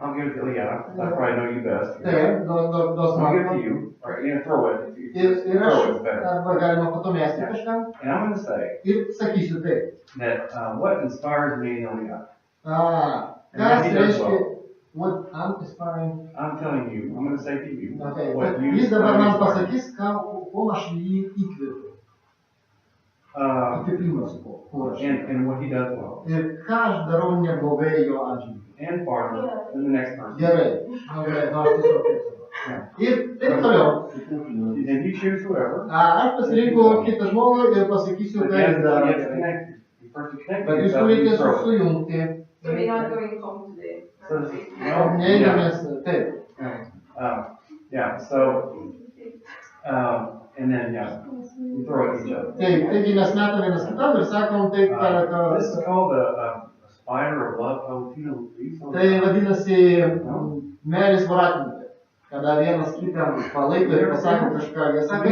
I'll give it to Leah. I probably know you best. Taip, duos I'll give it man. to you. All right, you're gonna throw it. If you Ir aš, throw it's better. arba galima patomesti kažkam. And I'm gonna say Ir sakysiu taip. that what inspires me in Leah, Kas reiškia, what I'm aspiring. I'm telling you, I'm gonna say to you, Okay. what you Jis dabar man inspire. pasakys, kuo aš jį įkvėpiu. Įkvėpimas kuo aš. And what he does well. Ir ką aš darau neblogai jo atžvilgiu. And farther than the next person. Gerai. Gerai, aš tiesiog taip sakau. Ir taip toliau. And you choose whoever. Aš pasirinkau kitą žmogų ir pasakysiu, But ką you jis have daro. to connect. You first connect Bet jūs yourself, turite you throw it. sujungti. So we're not going home today. So, Neįdomės, taip. yeah, so, and then, yeah, you throw it at each other. Taip, taigi mes metam vienas kitam ir sakom taip keletą. This is called a spider of love. Oh, you know, these ones- Tai vadinasi meilės voratininkai. Kada vienas kitam palaiko ir pasako kažką. Jie sako,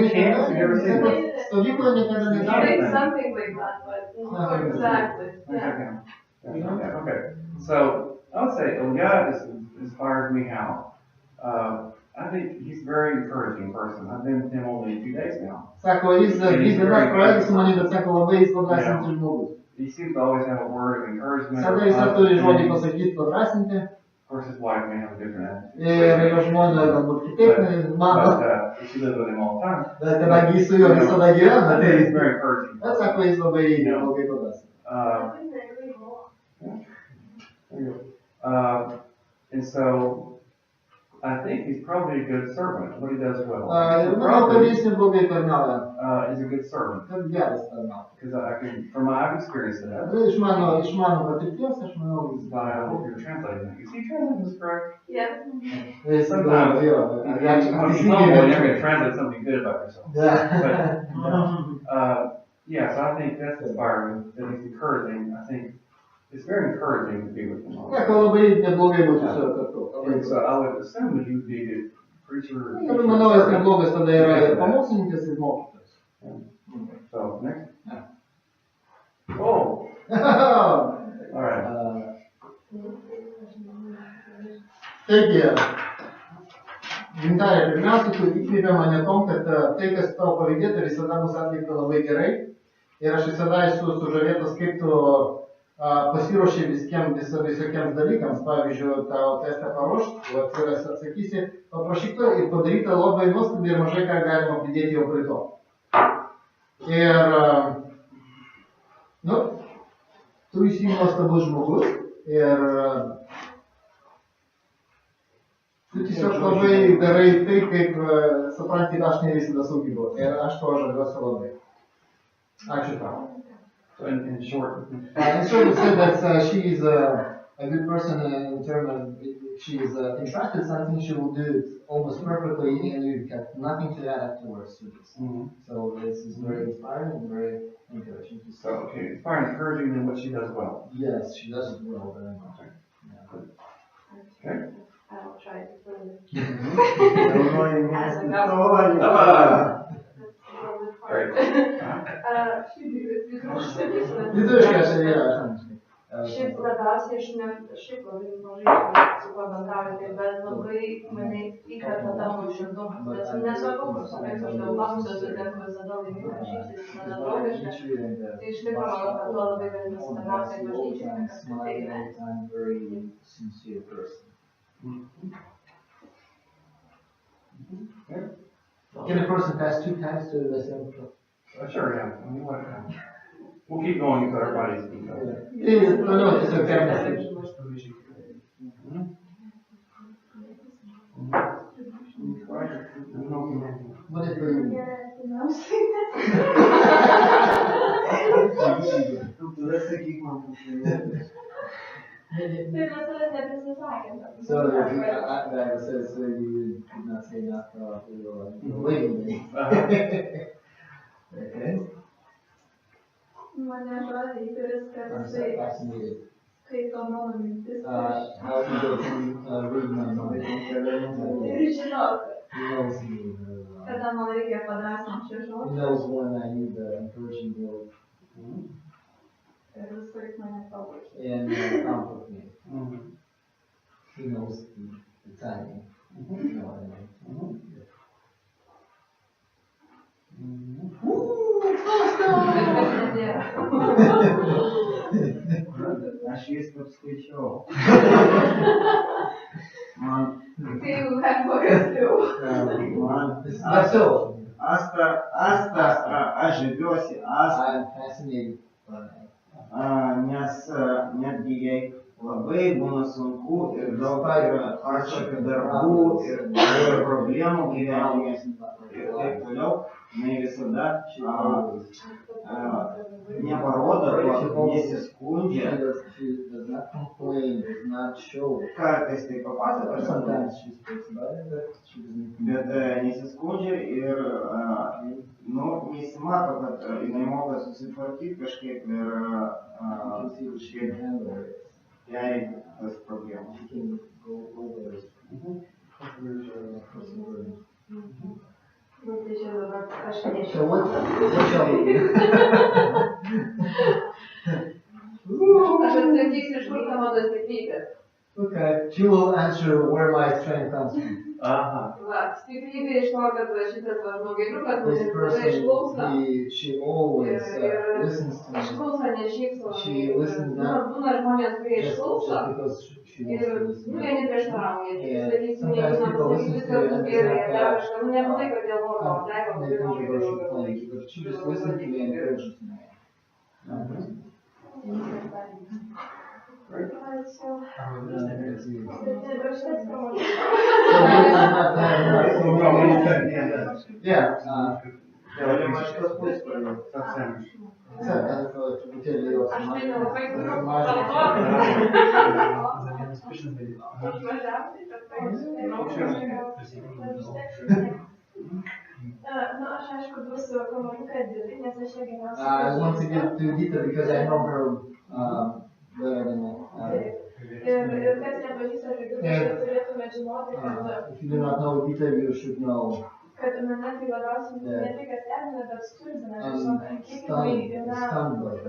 stovykloje niekada It's nedarė. something like that, but not exactly. Yeah. Okay. So I would say Eliad inspires me how. I think he's a very encouraging person. I've been with him only a few days now. Sako, jis vienas praeidė su manim, bet sako, labai jis padrasinti žmogus. He seems to always have a word of encouragement. Sada jis turi žodį pasakyti, padrasinti. Of course, his wife may have a different attitude. Ir jo žmona galbūt kitaip mano. But she lives with him all the time. Bet kadangi jis su juo visada gyvena, I think he's tai... very encouraging. Bet sako, jis labai padrasinti. I think they agree more. There you go. And so, I think he's probably a good servant, what he does well. Ir manau, kad jis neblogai tarnauja. Is a good servant, Kad geras tarnauja. because I can, from my, I've experienced that. Iš mano patirties, aš manau, jis But I hope you're translating that. Is he translating this correct? Yeah. jis Sometimes, jo. when you're humble, you're going to translate something good about yourself. Yeah, so I think that's inspiring, that he's encouraging. I think it's very encouraging to be with him. Sako, labai neblogai būti su juo kartu. And so I would assume that he would be a good preacher. Ir manau, jis neblogas tada yra ir pamokslininkas, ir mokytojas. So, next. Oh, all right. Taigi, Gintarė, pirmiausia, tu įkvėpė mane tom, kad tai, kas tavo pavydėta, visada bus atlikta labai gerai. Ir aš visada esu sužavėtas, kaip tu pasiruošė visokiems dalykams. Pavyzdžiui, tavo testą paruošt, o atsiras atsakysi, paprašyk to ir padaryta labai nuostabiai ir mažai ką galima pridėti jau prie to. Ir, tu esi nuostabus žmogus ir tu tiesiog labai darai tai, kaip supranti, aš ne visada sugebu. Ir aš to žaviuosi labai. Ačiū tau. So in short, In short, said that she is a good person in terms of if she is entrusted something, she will do it almost perfectly, and you've got nothing to add afterwards to this. So this is very inspiring and very encouraging. so okay, it's probably encouraging in what she does well. Yes, she does it well very much. Okay. I'll try to put it. Great. Lietuviškai Lietuviškai aš yra angliškai. Šiaip labiausiai aš šiaip labai mažai su kuo bendrauju, bet labai mane įkvepia tavo nuoširdumas. Bet nesvarbu, su kuriais aš dalyvausiu, sutinku visada laiminga, šypsais, visada draugiška. Tai iš tikrųjų manau, kad tuo labai gali pasitarnauti bažnyčiai, kad apskritai gyventi. Can a person pass 2 times to the same place? Sure, yeah. I mean, we'll keep going until everybody's. Yeah, no, it's okay. What is the... So, I said, so you could not say enough for waiting. Okay. Mane žodžiai įtaris, kad jisai skaito mano mintis. How to go to read my mind. Ir žinok, kada man reikia padrąsinti šį žodį. He knows when I need the encouraging word. Ir visąlaik mane palaikė. And comfort me. He knows the timing. You know what I mean? Aš viską apskaičiau. Tai jau paprasčiau. Aš žaviuosi Asta, I'm fascinated by nes netgi jai labai būna sunku ir daug yra atšakių darbų ir problemų gyvenime ir taip toliau, jinai visada neparodo, nesiskundžia. Kartais tai papasakoja, bet nesiskundžia ir nesimato, kad jinai moka susitvarkyti kažkaip ir jai tas problemas. Nu, tai čia dabar aš nežinau. So what shall we do? Aš atsakysiu, iš kur ta mano stiprybė. Okay, she will answer where my strength comes from. Va, stiprybė iš to, kad va šitas va žmogėliukas This mane person, išklauso. she always listens to me. Išklauso ne šypso. She listens not Būna žmonės, kurie just išklauso. because she wants Ir to listen. vieni prieštarauja. Yeah. Sakysim, Sometimes jeigu people man listen viskas to it bus and gerai, it's dar not kažką. Nu, nebūtinai, kad dėl oro, leido, they think devotion plans, but she just listens to me and encourages me. Yeah, truputėlį jos Aš tai nelabai nu, aš aišku duosiu komunikatą, nes aš ją geriausiai. I want to get to Dita because I know her better than Ir kas nepažįsta žaidimą, turėtume žinoti, if you do not know Dita, you should know. kad mane tai labiausiai ne tik stebina, bet stulbina. Tiesiog kiek jinai yra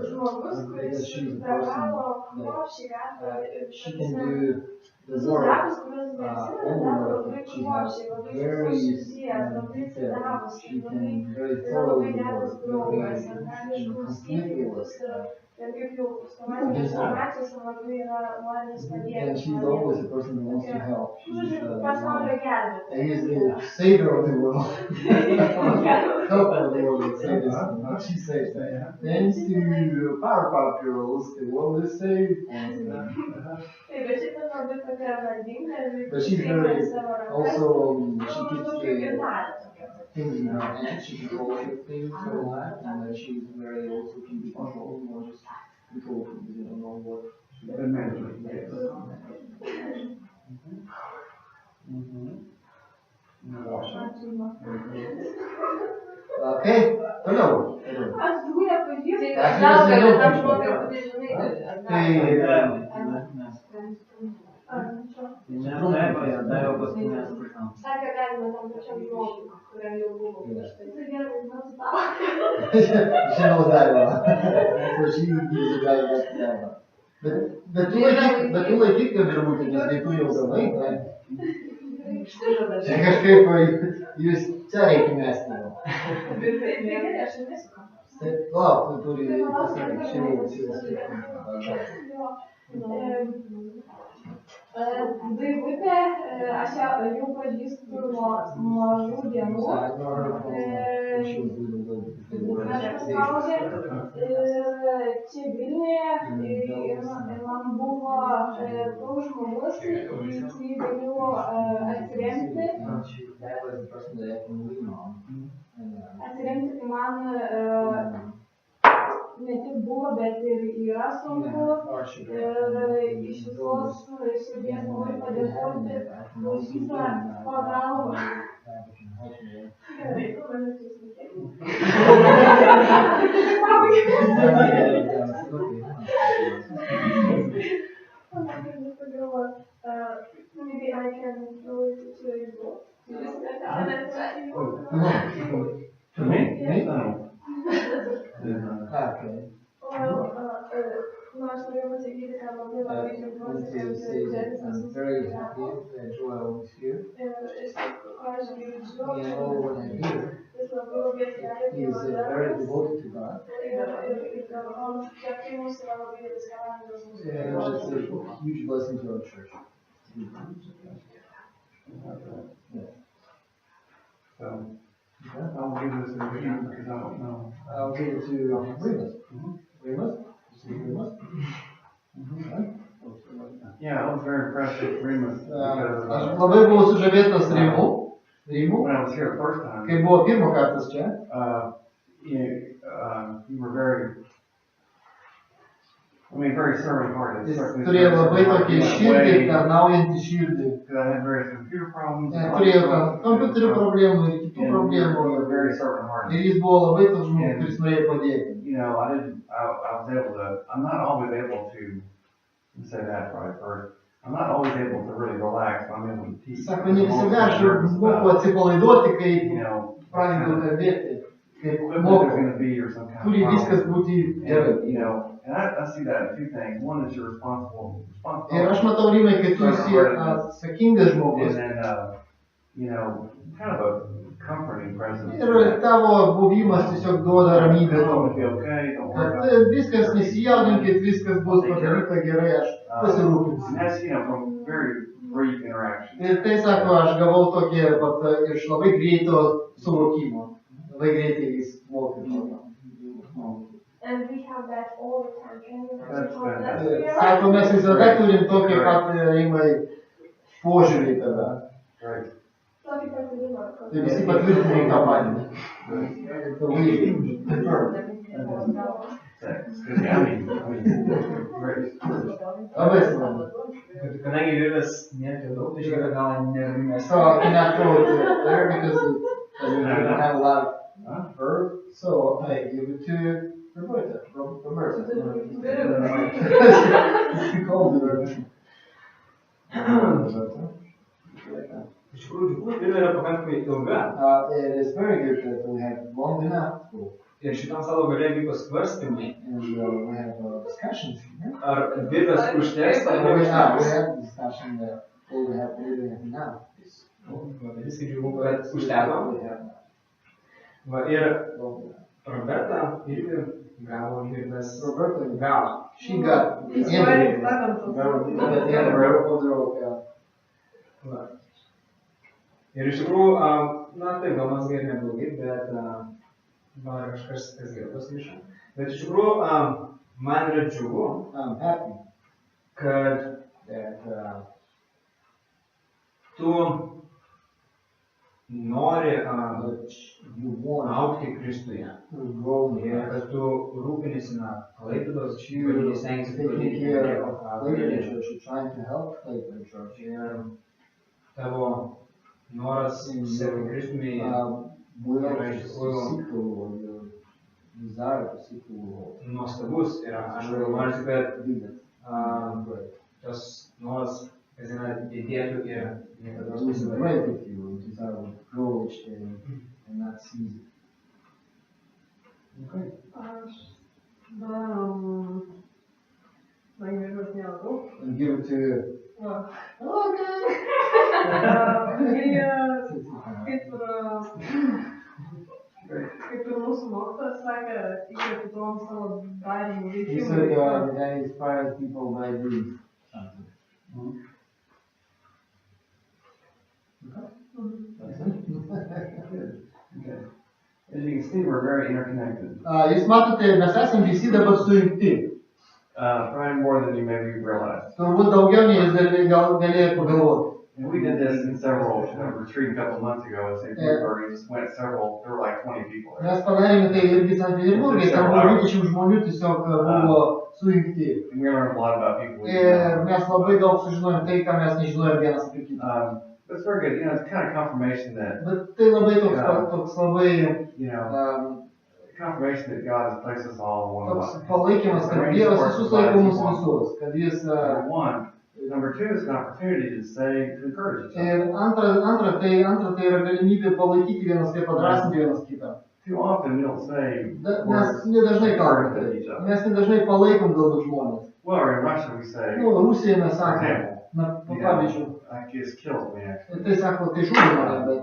žmogus, kuris be galo kruopščiai gali She can do the visus work darbus, kuriuos neatsimena, daro labai kruopščiai, labai very susijęs, labai atsidavus, she can very labai thoroughly geras work, draugas, ir gali išklausyti visus. Ir kaip jau informacijos labai yra norintis padėti. and she's always a person who wants to help. Pasaulio gelbėti. And he is the savior of the world. Helper of the world, let's say this. She says that. Thanks to Powerpuff Girls, the world is saved. Taip, bet šitą labai tokia valdinga ir But she's very, also, she keeps kaip ir the darė tokia. things in her hand, she controls her things in her life, and she's very also can be controlled, not just control things, you don't know what. Good management. Okay, toliau. Aš jų nepažįstu. Aš Gal nežinau, gali tam kaip žmogui čia. nežinai. Sakė, galima tam pačiam žmogui, kuriam jau buvo prieš tai. Tai gerai, mes tavo. She knows that one. So she gives the guy that. Bet tu laikyk, kad virvutė, nes tai tu jau gavai, tai Išsižada. čia kažkaip jūs čia reikia mesti jau. Aš nesu kam. Tai lauk, tu turi Daivutė, aš jau pažįstu nuo mažų dienų. Aš užaugau čia Vilniuje ir man buvo toks žmogus, į kurį galiu atsiremti. Atsiremti, kai man ne tik buvo, bet ir yra sunku. Ir iš visos širdies noriu padėkoti už visą pagalbą. Maybe I can go to you. To me? Yeah. No. Okay. Nós podemos seguir a I'm very happy that Joel is here. You know what I hear. He is very devoted to God. And it's a huge blessing to our church. So, I'll give this to you because I don't know. I'll give it to Remus. Remus? Yeah, I was very impressed with Remus because Aš labai buvau sužavėtas Rimu. when I was here the first time, Kai buvo pirmo kartas čia. you were very, very servant-hearted. Jis turėjo labai tokį širdį, tarnaujantį širdį. Because I had various computer problems. Turėjo kompiuterių problemų ir kitų problemų. You were very servant-hearted. Ir jis buvo labai toks žmogus, kuris norėjo padėti. You know, I'm not always able to, say that right first, I'm not always able to really relax, but I'm able to teach. Sako, ne visada aš moku atsipalaiduoti, kai You know, pradedu kalbėti, kaip what there's moku, going to be or some kind turi of viskas problem. būti gerai. And, you know, and I see that in two things. One is you're responsible. Ir aš matau, Rimai, kad tu esi atsakingas And žmogus. then, you know, kind of a comforting presence. Ir tavo buvimas tiesiog duoda ramybę It's tau. going to be okay, don't worry Kad about it. viskas nesijaudinkit, viskas bus padaryta gerai, aš pasirūpinsiu. And that's, you know, from very brief interaction. Ir tai sako, aš gavau tokį iš labai greito suvokimo. Labai greitai jis mokė. And we have that all the time. Can you That's imagine how fantastic. that's Sako, mes visada turim tokį pat Rimai požiūrį į tave. Right. tokį patyrimą? Tai visi patvirtinai tą patį. Labai svarbu. Kadangi virvės nėra tiek daug, tai žiūrėjau, gal nerimės. So I cannot throw it there because we don't have a lot of fur. So I give it to Roberta. She called it Iš tikrųjų, virvė yra pakankamai ilga. It is very good that we have long enough for. Ir šitam stalo gale vyko svarstymai, And we have discussions here. ar virvės užteks, ar We neužteks. have discussion that all we have now is. Viskai džiugu, kad užteko. We have Va, ir long enough. Roberta irgi gavo virvės Roberta, galą. she got the It's end very of flattering. the end of the rope. Va. Ir iš tikrųjų, na taip, gal mes gerai neblogai, bet gal yra kažkas, kas geriau pasiryšo. Bet iš tikrųjų, man yra džiugu, I'm happy kad that tu nori you want augti Kristuje. to grow Ir here. kad tu rūpinėsi, Klaipėdos, You kad jis stengiasi taking padėti care of Dievo Lakewood karalystę. Church, you're trying to help Lakewood Church. Ir tavo noras sekti Kristumi Will yra to iš tikrųjų seek the Lord, your desire to seek the Lord. nuostabus. Ir aš noriu, kad Do that. Great. tas noras, kas yra didėtų ir niekada It is nepasibaigtų. great with you, your desire to grow each day and not cease it. Okay. Aš Language nėra daug. and give it to you. Va. Okay. Kaip ir mūsų mokytojas sakė, įkvėpom savo darymų He veikimą. said that inspires people by doing something. Okay. As you can see, we're very interconnected. Jūs matote, mes esame visi dabar sujungti. Probably more than you maybe realize. Turbūt daugiau nei jūs galėjote pagalvoti. And we did this in several retreat a couple of months ago. St. Petersburg, we just went several. There were like 20 people there. Mes padarėme tai irgi Sankt Peterburge, ten buvo 20 žmonių tiesiog buvo sujungti. And we learned a lot about people. Ir mes labai daug sužinojom tai, ką mes nežinojom vienas apie kitą. It's very good. You know, it's kind of confirmation that. Bet tai labai toks labai, confirmation that God has placed us all in one toks life. Palaikymas, kad Dievas visus laiko mus visus, kad jis. Number two is an opportunity to say, to encourage each other. Ir antra tai yra galimybė palaikyti vienas kitą, padrasinti vienas kitą. Too often we don't say. Mes nedažnai kalbame, mes nedažnai palaikom galbūt žmonės. Well, in Russia we say. Rusijoje mes sakome, na, pavyzdžiui. That just kills me actually. Tai sako, tai žudė mane, bet.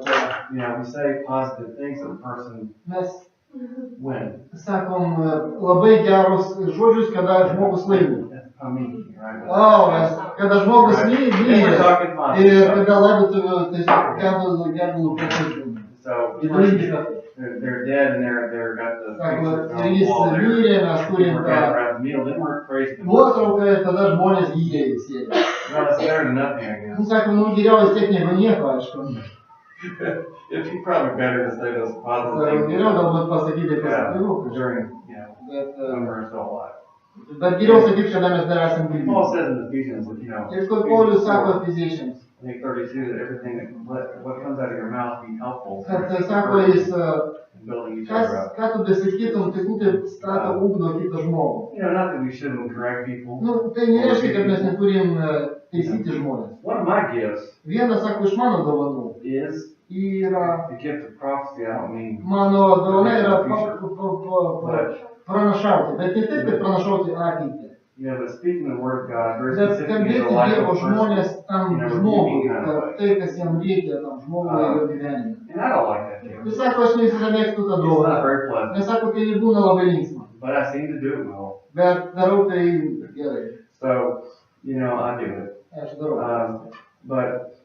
We say positive things to the person. Mes when? Sakom labai gerus žodžius, kada žmogus laimi. Kada žmogus myli ir kada laidotuvių tiesiog gedulų prasidžiūrime. So they're dead and they're got the ir jis mirė, mes turim tą nuotrauką ir tada žmonės gydė sėdė. Sakom, geriau vis tiek negu nieko, aišku. It's probably better to say those positive things. Geriau galbūt pasakyti during, bet geriau sakyti, kada mes dar esam gyvi. Paul says in Ephesians, Ir kur Paulius sako Efeziečiams. I think 32, that everything what comes out of your mouth be helpful. Kad sako jis, building each other up. ką tu besakytum, tai būtų stato ugdo kitą žmogų. Not that we shouldn't correct people. Tai nereiškia, kad mes neturim taisyti žmonės. One of my gifts. Vienas, sako, iš mano dovanų. Yra. The gift of prophecy, I don't mean. Mano dovana yra pranašauti, bet ne taip, kad pranašauti ateitį. But speaking the word of God, very Bet specifically kalbėti the life Dievo of a person. žmonės tam žmogui, kad tai, kas jam reikia tam žmogui jo gyvenime. And I don't like that gift. Jis sako, aš ne visada mėgstu tą It's not dovaną. very pleasant. Nes sako, tai būna labai linksma. But I seem to do it well. Bet darau tai gerai. So, I do it. Aš darau. But,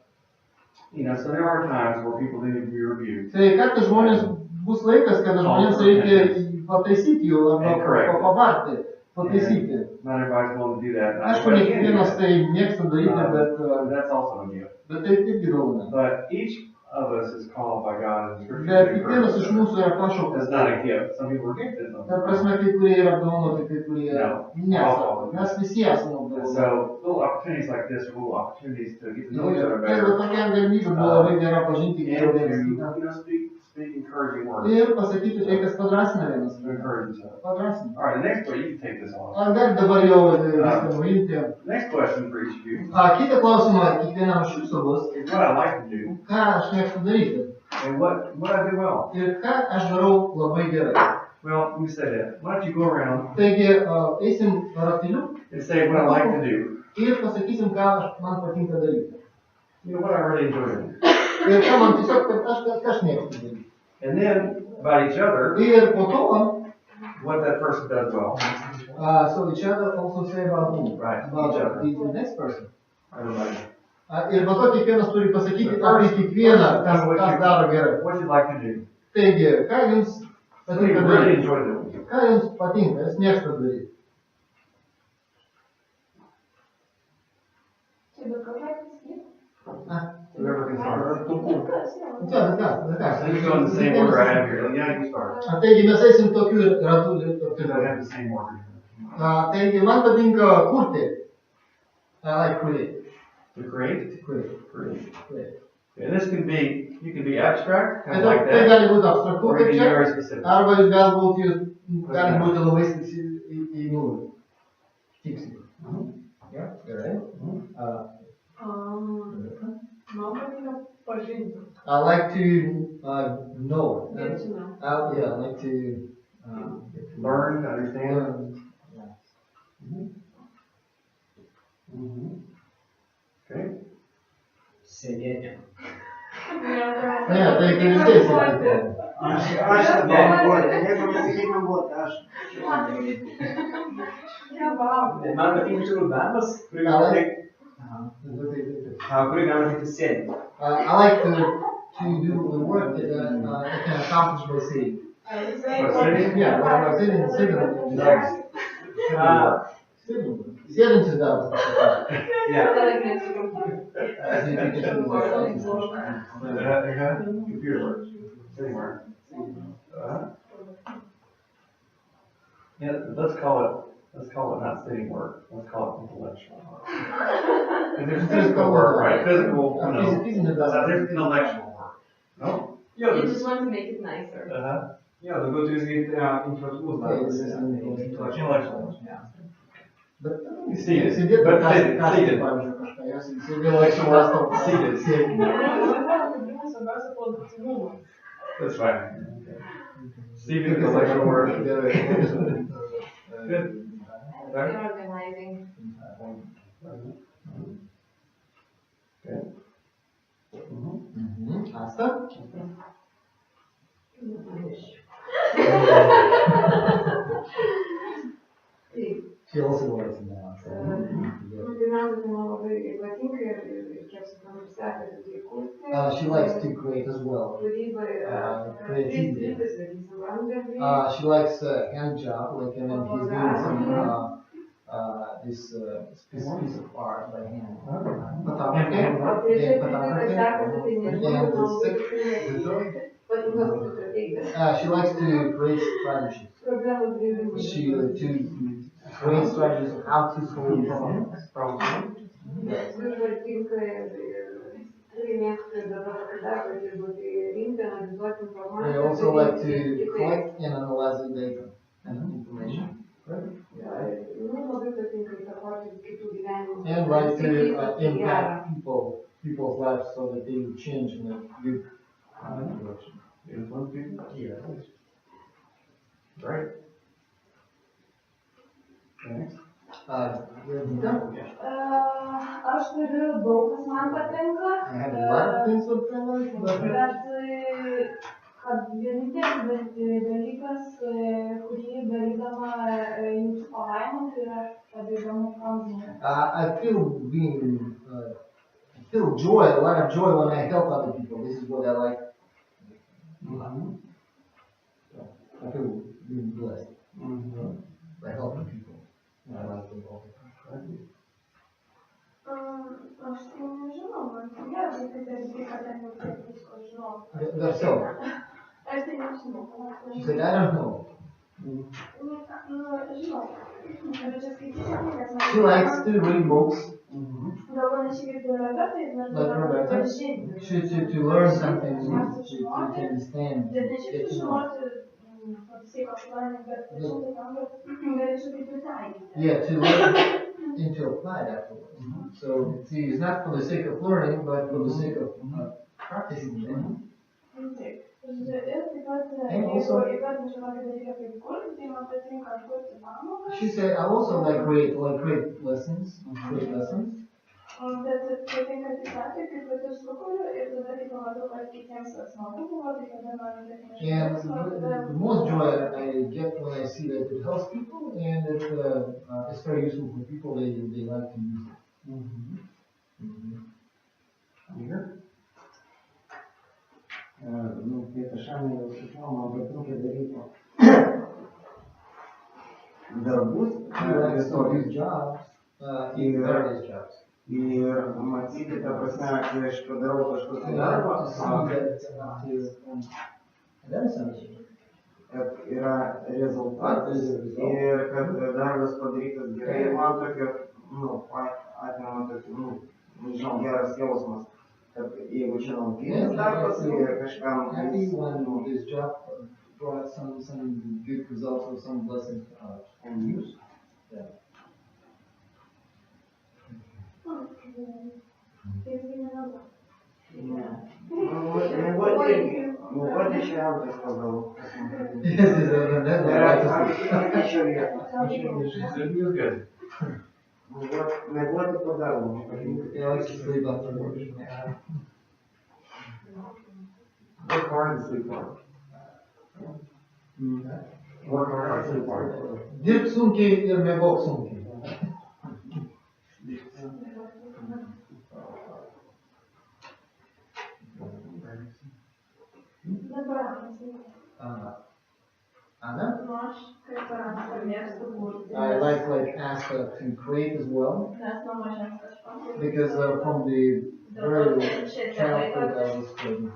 so there are times where people need to be reviewed. Tai kartais žmonės bus laikas, kada žmonėms reikia pataisyti jų arba pabarti, pataisyti. Not everybody's willing to do that. Aišku, ne kiekvienas tai mėgsta daryti, bet that's also a gift. Tai irgi dovana. But each of us is called by God in Scripture. Bet kiekvienas iš mūsų yra pašauktas. That's not a gift. Some people are gifted. Ta prasme, kai kurie yra apdovanoti, kai kurie nesame. Mes visi esame apdovanoti. So little opportunities like this are little opportunities to get to know each other Tai better. tokia galimybė buvo labai gera pažinti geriau vienas kitą. Speak encouraging words. Ir pasakyti tai, kas padrasina vienas To kitą. encourage each other. Padrasina. All right, the next one, you can take this on. Ar gali dabar jau viską nuimti? Next question for each of you. Kitą klausimą kiekvienam iš jūsų bus. Is what I like to do. Ką aš mėgstu daryti? And what I do well. Ir ką aš darau labai gerai. Well, let me say that. Why don't you go around Taigi, eisim ratiniu and say what I like to do. ir pasakysim, ką man patinka daryti. What I really enjoy doing. Ir ką man tiesiog, kad aš mėgstu daryti. And then about each other, Ir po to, what that person does well. so each other also say about who? Right, About each other. the next person. Everybody. Ir po to kiekvienas turi pasakyti apie kiekvieną, kas daro gerai. What you like to do. Taigi, ką jums What do you patinka really daryti? enjoy doing. Ką jums patinka, jūs mėgstate daryti? Čia bet kokia pasakyti? Whoever can start. So You go in the same order I have here. Yeah, you start. Taigi, mes eisim tokiu ratu. Because I have the same order. Taigi, man patinka kurti. I like create. To create. Create. And this can be, you can be abstract, kind of Tai like that. gali būti abstraktu, Or you kaip can be čia, very specific. arba jūs gali būti labai į nulį. Tiksliai. Gerai. Man patinka pažinti. I like to know. Get to know. I like to Learn, understand. learn. Okay. Sėdėti. Ne, tai kaip išdėstyti. Aš tada buvau, jeigu mes sakytumėm būt, aš. Man patinka iš tikrųjų darbas, kurį galima atlikti sėdint. I like to do the work that I can accomplish by sitting. Yeah, when I'm sitting. Sėdint is darbas. Yeah. Computer work, sitting work. Yeah, let's call it not sitting work, let's call it intellectual work. And there's physical work, right, physical, there's intellectual work. No? You just want to make it nicer. Jo, daugiau tu visgi intelektualus darbas. Intellectual work. Bet Seated. sėdėt, But pavyzdžiui, seated. kažką, jos Intellectual work, seated. Svarbiausia produktyvumas. That's fine. Okay. Seated intellectual work. Good. Reorganizing. Okay. Asta? She also works in the house. Pirmiausia, tai man labai patinka ir kiek suprantu, sekasi tai kurti. She likes to create as well. Kūryba yra creativity. trys sakysim, rankdarbiai. She likes hand job, like and then he's doing some this piece of art by hand. Photography. O trečia kūryba sekasi, tai nežinau, And man the labai patinka būti strategija. she likes to create strategies. Problemų sprendimai. She to create strategies of how to solve problems. Esu žvalginga ir tikrai mėgstu ir dabar tokį darbą dirbu, tai rinkti, analizuoti I informaciją. also like to collect and analyze the data and information. Labai patinka įtakoti kitų gyvenimų. And like to impact people's lives so that they will change in a good direction. Influence people? Yeah. Right. Next. Aš turiu daug, kas man patinka. I have a lot of things that I like, but Bet kad vienintelis dalykas, kurį darydama jūsų palaimą, tai yra padėdama žmonėms. I feel joy, a lot of joy when I help other people. This is what I like. I feel being blessed by helping people. I like them all. Aš tai nežinau, man tai gerai, kad ten jau taip visko žinau. That's so. Aš tai nežinau. She said, I don't know. Žinau. Bet čia skaityti knygas. She likes to read books, Gal panašiai kaip ir Roberta, ir mes like Roberta. To learn something, to understand, Bet ne šiaip get to know. žinoti, pasieką aštuonį, bet žinoti tam, kad galėčiau kaip pritaikyti. Yeah, to learn and to apply it afterwards. So see, it's not for the sake of learning, but for the sake of practicing it. Taip. Ir taip pat, And also- jeigu įvardinčiau tokį dalyką kaip kurti, tai man patinka kurti pamokas. She said, I also like create lessons, Bet patinka tik atveju, kai pati sukuriu ir tada, kai pamatau, kad kitiems smagu buvo, tai tada man and the most joy I get when I see that it helps people and that it's very useful for people, they like to use it. Here? Kaip aš man patinka daryti darbus, She likes to do jobs, various jobs. ir matyti, ta prasme, kai aš padarau kažkokį darbą, kad yra rezultatas ir kad darbas padarytas gerai, man tokio, atima tokio, nežinau, geras jausmas, kad jeigu čia naujinis darbas ir kažkam Happy when this job brought some good results or some blessings and use. Yeah. What is your house pagal? Yes, yes, that's what I like to see. She was good. Miegoti po darbo. He likes to sleep after work. Work hard and sleep hard. Work hard and sleep hard. Dirbk sunkiai ir miegok sunkiai. Anna? Nu, aš kaip ir anksto mėgstu kurti. I like Asta to create as well, Nes nuo mažens aš pati. because from the very childhood I was creating.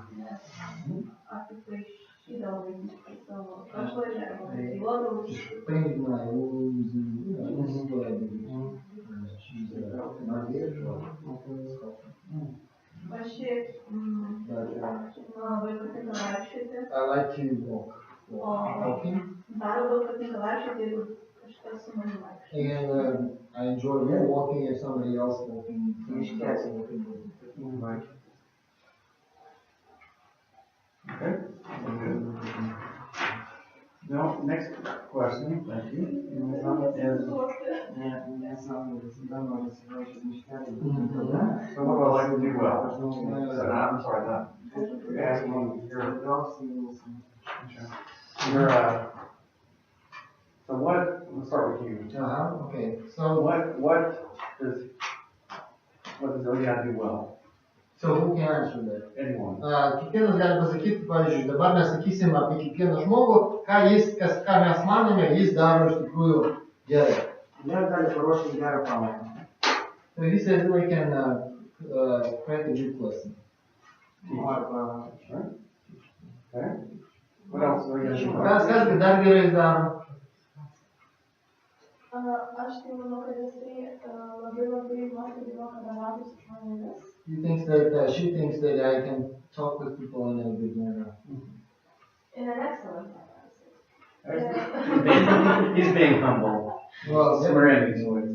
Aš tik paišydavau savo kažkokią, klijuodavau. Painted my rooms and, this is what I do. She's an artist. Aš šiaip, man labai patinka vaikščioti. I like to walk. Walking. Dar labiau patinka vaikščioti, jeigu kažkas su manim vaikščioti. And I enjoy walking if somebody else walking. Okay? Now, next question, thank you. Is, so what do I like to do well? So, I'm sorry, that. You're asking one here. You're, so what, let's start with you. Okay. So What does Ilya do well? So who can answer that? Anyone? Kiekvienas gali pasakyti, pavyzdžiui, dabar mes sakysim apie kiekvieną žmogų, ką mes manome, jis daro iš tikrųjų gerai. Jie gali paruošti gerą pamoką. So he says we can create a good lesson. Okay. What else are we going to do? Kas dar gerai daro? Aš tai manau, kad jisai labai nuostabiai moka bendrauti su žmonėmis. She thinks that I can talk with people in a good manner. In an excellent manner. He's being humble. Well, We're in his voice.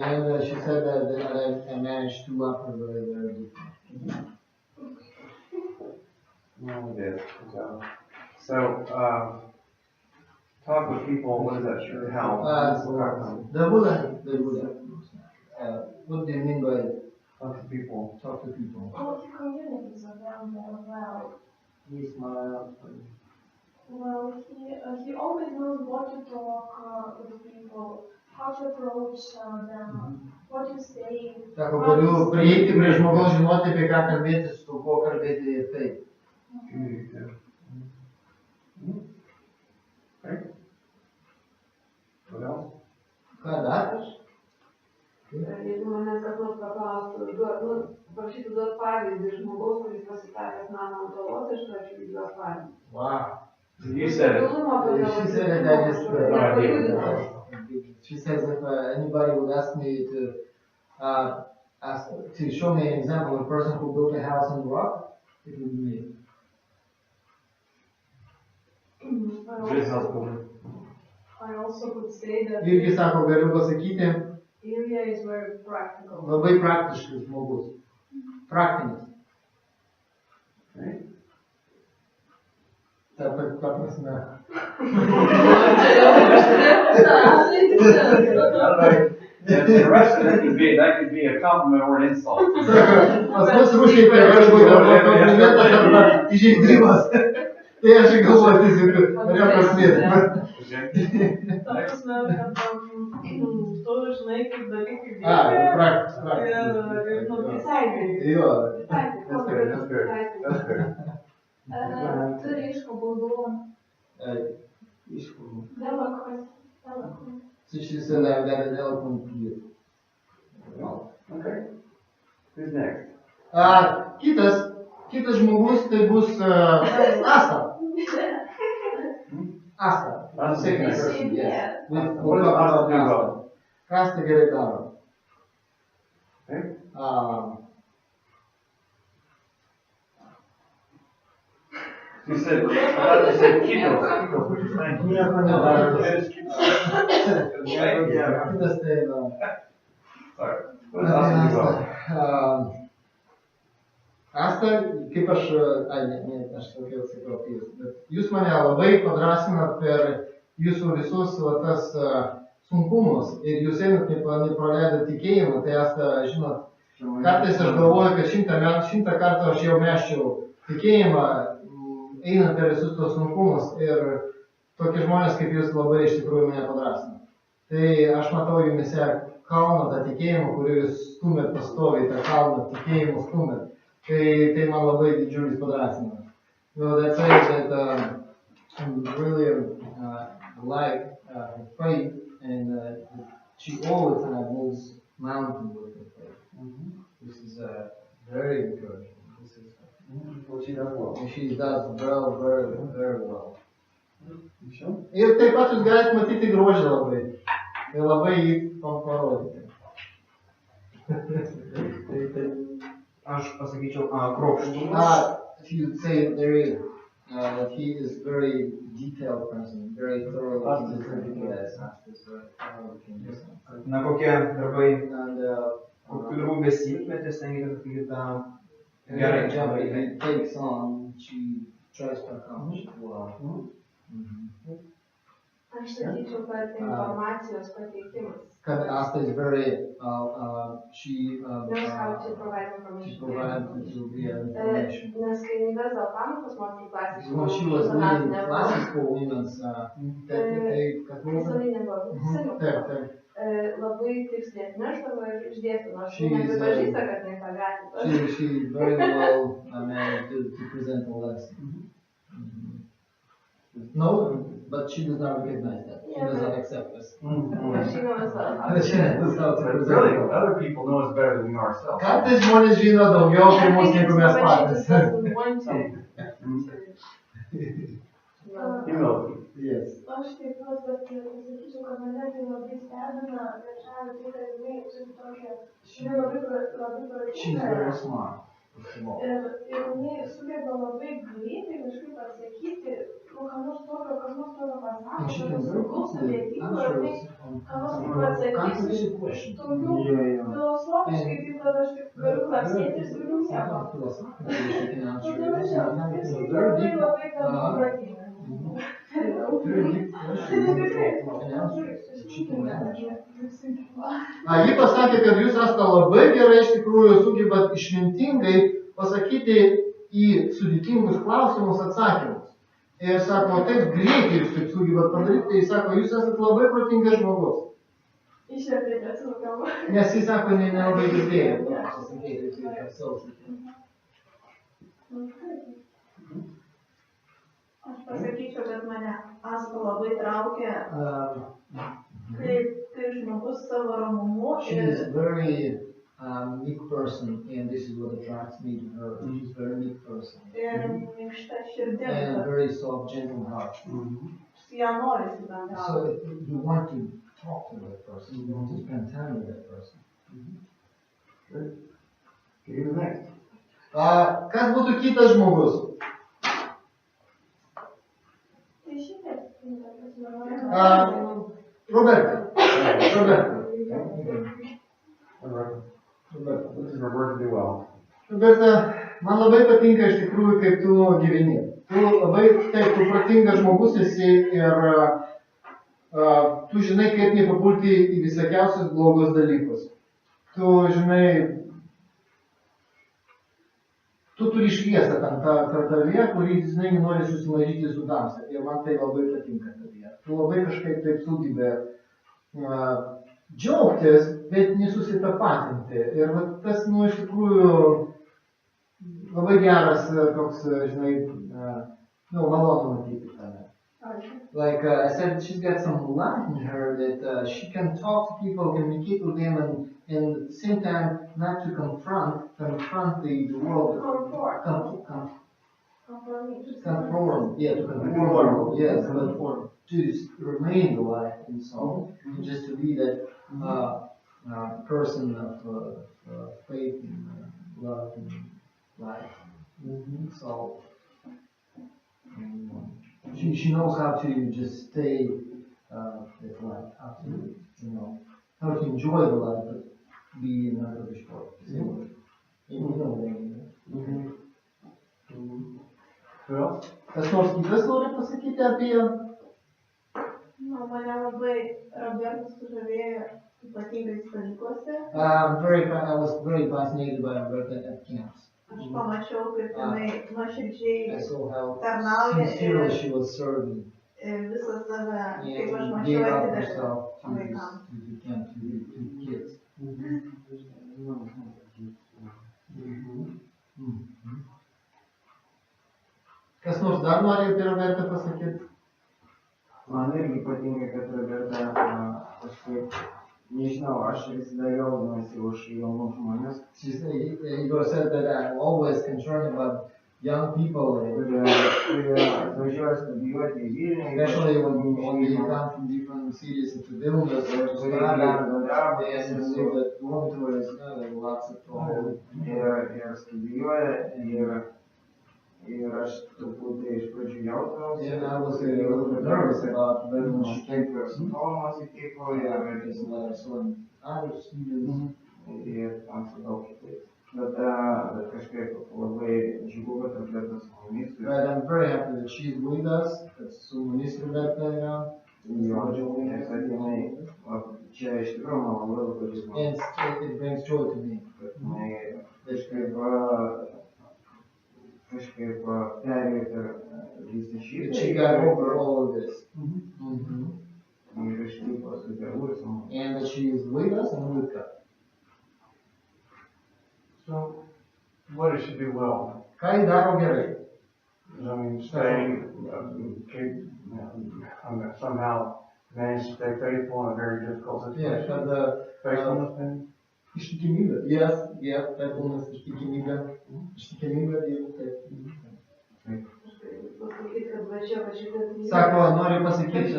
and she said that I managed to love her very, very good. No, we did. Good job. So, talk with people, what is that? Sure. How? The Buddha. What do you mean by Talk to people. talk to people? Well, he communicates with them well. He smiles. Well, he always knows what to talk with people, how to approach them, what to say. Sako, galiu prieiti prie žmogaus, žinoti, apie ką kalbėti, su kuo kalbėti ir taip. Okay. What else? Ką dar? Jeigu manęs kas nors paklaustų, prašytų duoti pavyzdį žmogaus, kuris pasitaręs namą ant olos, aš prašyčiau duoti pavyzdį. Wow. You said it. She said it, that is She says if anybody would ask me to show me an example of a person who built a house on the rock, it would be me. Good house builder. I also could say that Irgi sako, galiu pasakyti, Ilya is very practical. labai praktiškas žmogus. Praktinis. Okay. Ta prasme. In Russian, that could be a compliment or an insult. Pas mus Rusijai tai gali būti arba komplimentas arba įžeidimas. Tai aš galvoju, tiesiog norėjau pasimėti. Ta prasme, kad tu žinai, kaip dalykai veikia. Praktiškai. Ir Visai gerai. Jo. That's good, that's good, that's good. Turi iškalbų. Iškalbų. Eloquent. So she said I've got an eloquent view. Okay. Who's next? Kitas žmogus tai bus Asta. Asta. That's the second person. Yeah. What does Asta do well? Ką Asta gerai daro? Okay. You said, I thought you said Kitos. Kitos, what you saying? Nieko nedaro. Yeah. Kitas tai Sorry. What does Asta do well? Asta, kaip aš sakiau apie jūs, bet jūs mane labai padrasinat per jūsų visus va, tas sunkumus ir jūs einat nepraleidę tikėjimą, tai esate, žinot, kartais aš galvoju, kad 100 kartų aš jau meščiau tikėjimą, einant per visus tos sunkumus ir tokie žmonės kaip jūs labai iš tikrųjų mane padrasina. Tai aš matau jumise kalną tą tikėjimą, kurį jūs stumėt pastoviai, tą kalną tikėjimą stumėt. Tai man labai didžiulis padrasinimas. Well, that's it, that I really like her faith, and she all the time moves mountains with her faith. This is very encouraging. This is What she does well. she does very well. Ir taip pat jūs galite matyti grožį labai. Tai labai jį parodyti. Aš pasakyčiau kruopštumas. If you say very, that he is very detailed person, very thorough. Yes, Na kokie darbai, and kokių darbų besimėtės, stengiatės atlikti tą every gerai. job that he takes on, she tries to accomplish it well. Aš sakyčiau, kad informacijos pateikimas. Kad Asta is very, she Knows how to provide she information. provides to the information. Nes kai vesdavo pamokas moterų klasės, When she was leading classes for women's, Visuomenė nebuvo. Taip, taip. Labai tiksliai atnešdavo ir išdėstydavo. Nors She is, nepripažįsta, kad jinai tą gali. She very well managed to present the lesson. No, but she does not recognize that. She does not accept this. Aš žinau visą. She knows how to But present really, it. other people know us better than we know ourselves. Kartais žmonės žino daugiau apie mus negu mes patys. Humility. Yes. Aš taip pat, bet pasakyčiau, kad mane tai labai stebina, bet žinai, tai, kad jinai turi tokią, jinai labai She's protinga. very smart. Ir jinai sugeba labai greitai kažkaip atsakyti, ką nors tokio And she pasako, can very quickly answer complicated questions. tokių filosofiškai, tai kad aš tik galiu klapsėti ir daugiau nieko. Philosophically, she can answer Todėl it. čia, And jis it's a labai very deep, labai protinga. very deep question. And answer it. She can answer. Ji pasakė, kad jūs esate labai gerai iš tikrųjų sugebat išmintingai pasakyti į sudėtingus klausimus atsakymus. Ir sako, taip greitai jūs taip sugebat padaryti, tai sako, jūs esate labai protingas žmogus. Išvertėte savo kalbą. Nes jis sako, nelabai girdėjo. Pasakyti, tai kaip savo. Aš pasakyčiau, kad mane Asta labai traukia, kai žmogus savo ramumu She is a very meek person, and this is what attracts me to her. She's a very meek person. ir minkšta širdim, And a kad very soft, gentle heart. su ją norisi bendrauti. So you want to talk to that person, you want to spend time with that person. Okay, who's next? Kas būtų kitas žmogus? Tai šiandien, Roberta. Roberta. This is her work to do well. Roberta, man labai patinka iš tikrųjų, kaip tu gyveni. Tu labai, taip, tu protingas žmogus esi ir tu žinai, kaip nepapulti į visokiausius blogus dalykus. Tu žinai, tu turi šviesą tam tavyje, kurį, žinai, nenori susilažyti su tamsa. Ir man tai labai patinka tavyje. Tu labai kažkaip taip sugebė džiaugtis, bet nesusitapatinti. Ir tas, nu, iš tikrųjų, labai geras toks, žinai, malonu matyti tave. Like I said, she's got some light in her that she can talk to people, communicate with them, and at the same time not to confront the world. Conform, yeah, to conform, yes, but to remain the light and so, and just to be that person of faith and love and life. So she knows how to just stay with life, how to, how to enjoy the life, but be not of the sport. Kas nors kitas nori pasakyti apie Nu, mane labai Robertas sužavėjo ypatingai stovyklose. I was very fascinated by Roberta at camps. Aš pamačiau, kaip jinai I nuoširdžiai saw how tarnauja sincerely ir she was serving visą save, kaip aš and mačiau, gave up atidavė herself to vaikams. the camp, to kids. Kas nors dar nori apie Robertą pasakyti? Man irgi patinka, kad Roberta kažkaip, nežinau, aš visada jaudinausi už jaunus žmonės. Igor said that I'm always concerned about young people, Kurie atvažiuoja studijuoti į Vilnių, especially when they come from different cities into Vilnius or to kurie study, randa darbą, and believe that dormitories, there are lots of problems. ir studijuoja, ir aš truputį iš pradžių jaudinausi. And I was a little bit nervous about when she Kaip came ir su Tomas įtiko, to so other students. ir ten su daug kitais. Bet kažkaip labai džiugu, kad Roberta su mumis. But I'm very happy that she's with us, that su mumis Roberta yra. Jo, ir kad jinai, čia iš tikrųjų man labai džiugu. And it brings joy to me. Kad jinai kažkaip perėjo per visą šitą. She got over all of this. Ir išliko su Dievu ir su mumis. And that she is with us and with God. So, what does she do well? Ką ji daro gerai? I mean, staying, keep, somehow manage to stay faithful in a very difficult Yeah, situation. kad Faithfulness, maybe? ištikimybė. Yes, yeah, faithfulness, ištikimybė. Ištikimybė Dievui, taip. Pasakyti, kad va čia, va šitą trijulę. Sako, noriu pasakyti,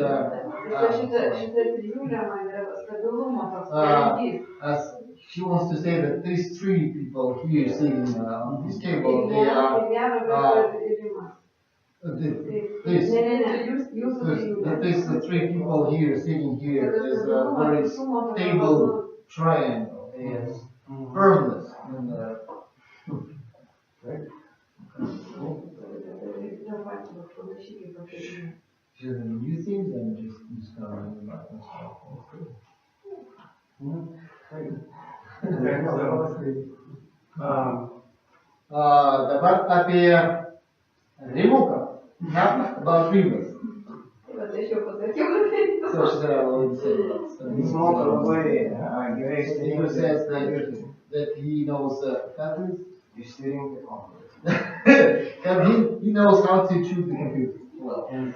Šitą trijulę man yra stabilumo toks pavyzdys. she wants to say that these three people here sitting on this table, they are, these three people here sitting here is a very stable triangle. Yes. Firmness. And, she's in new things and just discovering about herself. Dabar apie Rimuką. About Rimus. So she's Jis moka labai gerai Igor says that he knows išsirinkti kompiuterį. that he knows how to choose the computer well. And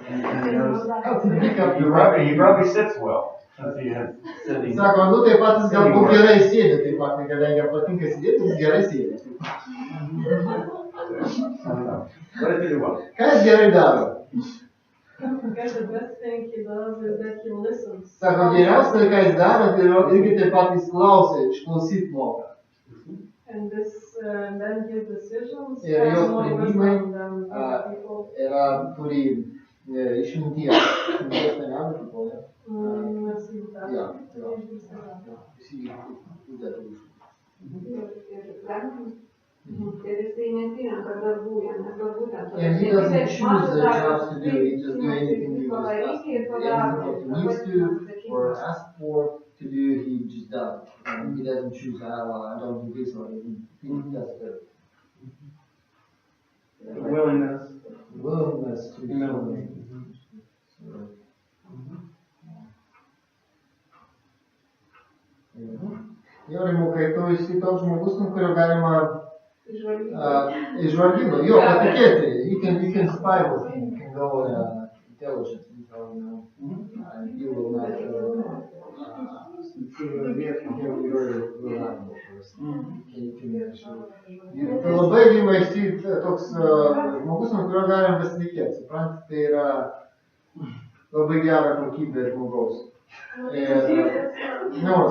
How to pick up the he probably sits well, since he has sitting. Sako, nu taip pat jis galbūt gerai sėdi, taip pat, kadangi patinka sėdėti, jis gerai sėdi. What does he do well? Ką jis gerai daro? Because the best thing he does is that he listens. Sako, geriausia, ką jis daro, tai irgi taip pat jis klausia, išklausyt moka. And this, then his decisions Ir has jo more sprendimai wisdom than other people. turi išminties. Išminties tai nėra people, yeah? Let's see what that Yeah, is. Ir jisai nesirenka darbų, jam nesvarbu ten. And he doesn't choose the jobs to do, he just do anything he was asked. Anything he needs to or asked for to do, he just does. And he doesn't choose, I don't do this or he does it. Willingness. Willingness to Humility. Jo, Rimukai, tu esi toks žmogus, nuo kurio galima Išžvalgyba, jo, patikėti, you can spy with him, you can go intelligence, you will not Tu labai Dima esi toks žmogus, nuo kurio galim pasitikėti, suprantate, tai yra labai gera kokybė žmogaus.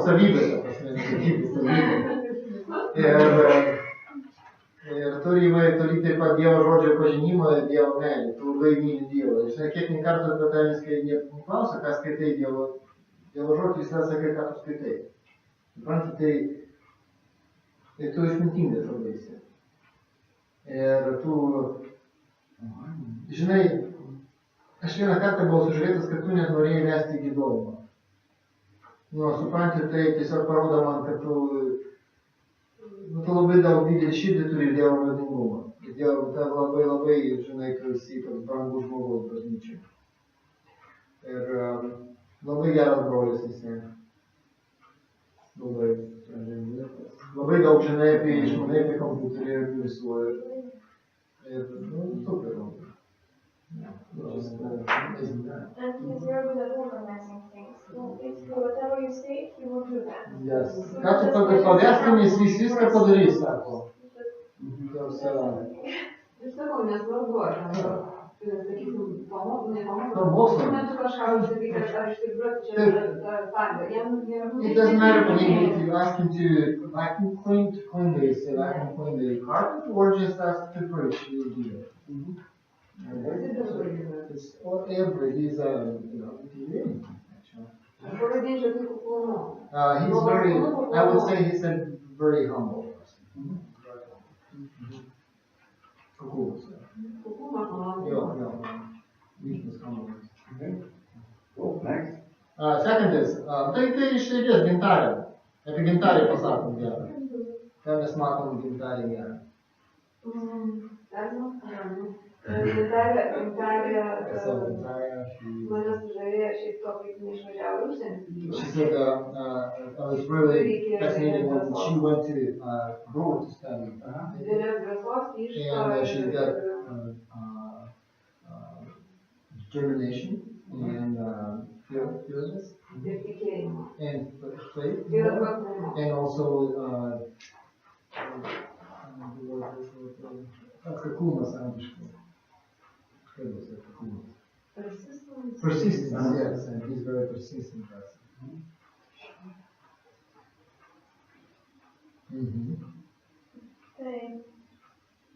Savybė, ta prasme, savybė. Ir turi taip pat Dievo žodžio pažinimą ir Dievo meilę, tu labai myli Dievą. Žinai, kiek kartų apie tai, kai neklausia, ką skaitai Dievo žodžiu, jis nesakai, ką tu skaitai. Supranti, tai tu išmintingas labai esi. Ir tu, žinai, Aš vieną kartą buvau sužavėtas, kad tu net norėjai vesti į gydojimą. Nu, supranti, tai tiesiog parodo man, kad tu labai daug didelį širdį turi Dievo nuodingumą. Dievo tą labai, žinai, tu esi toks brangus žmogus bažnyčiai. Ir labai geras brolis esi. Labai daug žinai išmanai apie kompiuterį ir visų. Ir super labai. And he's very good at organizing things. So basically, whatever you say, he will do that. Yes. Ką tu pavestum, jis viską padarys, sako. Ir sakau, nesvarbu, ar sakysim, pamokslo. metu kažką užsakyti, ar iš tikrųjų čia paga. It doesn't matter when you ask him to vacuum clean the carpet, or just ask to preach, he'll do it. It's whatever, he's actually. Pavadinčiau tai kuklumu. He's very, I would say he's a very humble person. Cool. Kukumas, manau. Jo. Vyšnis humble. Okay. Cool, next. Second is, tai iš eilės gintarė. Apie gintarę pasakom gerą. Ką mes matom gintarė gerą. Gintarė mane sužavėjo šiaip to, kaip neišvažiavo užsienį. She said, I was really fascinated when she went to abroad to study. Didelės drąsos, And she iško got determination and fearlessness ir tikėjimo. and faith Ir atkaklumo. and also atkaklumas angliškai. Kaip bus atkaklumas? Persistence, yes, and he's very persistent person. Tai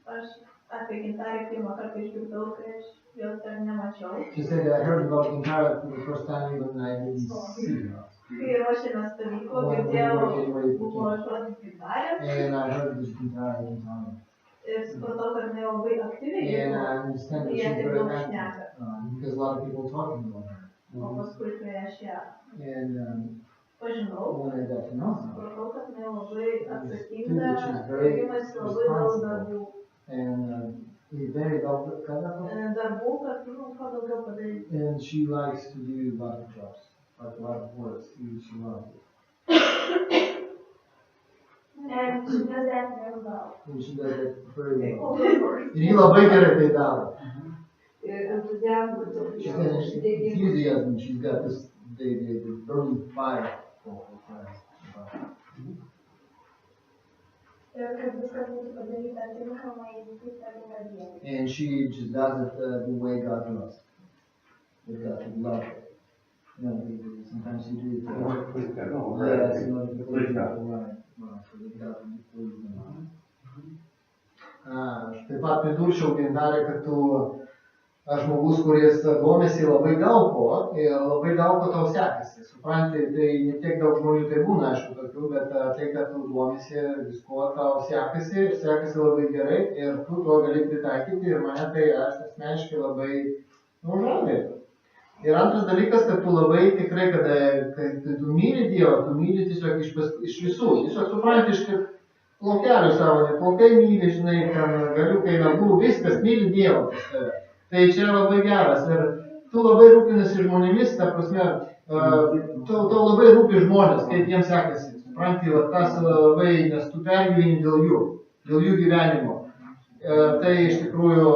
aš apie gintarę pirmą kartą išgirdau, kai aš vėl dar nemačiau. She said, I heard about Gintara for the first time when I didn't see her. Kai ruošėme stovyklą, girdėjau, buvo žodis gintarė And I heard this Gintara. ir supratau, kad jinai labai aktyviai And dirbo. I understand that Jie she's tik very daug active, šneka. because a lot of people talking about her. O paskui, kai aš ją And pažinau, when I got to know her, supratau, kad jinai labai atsakinga ir imasi labai daug darbų. and he's very darbų, Kad kuo daugiau padaryti. and she likes to do a lot of jobs, like a lot of work. She loves it. And she does that very well. And she does it very well. All those words. Ir ji labai gerai tai daro. Ir entuzijazmas daug. She's got this enthusiasm, she's got this, the burning fire for Christ. Ir kad viskas būtų padaryta tinkamai, kaip patinka Dievui. And she just does it the way God loves. With God to love it. You know, sometimes you do it. Please God, no, Yes, you know, to please God. right, so that God will be pleased in us. Aš taip pat pridurčiau gintarę, kad tu žmogus, kuris domisi labai daug ko ir labai daug ko tau sekasi. Supranti, tai ne tiek daug žmonių tai būna, aišku, tokių, bet tai, kad tu domisi visko tau sekasi labai gerai ir tu to gali pritaikyti ir mane tai aš asmeniškai labai žavi. Ir antras dalykas, kad tu labai tikrai, kad tu myli Dievą, tu myli tiesiog iš visų. Tiesiog supranti, iš plaukelių savo, ne plaukai myli, žinai, ten galiukai nagų, viskas myli Dievą pas tave. Tai čia labai geras. Ir tu labai rūpinasi žmonėmis, ta prasme, tu labai rūpi žmonės, kaip jiems sekasi. Supranti, va, tas labai, nes tu pergyveni dėl jų gyvenimo. Tai iš tikrųjų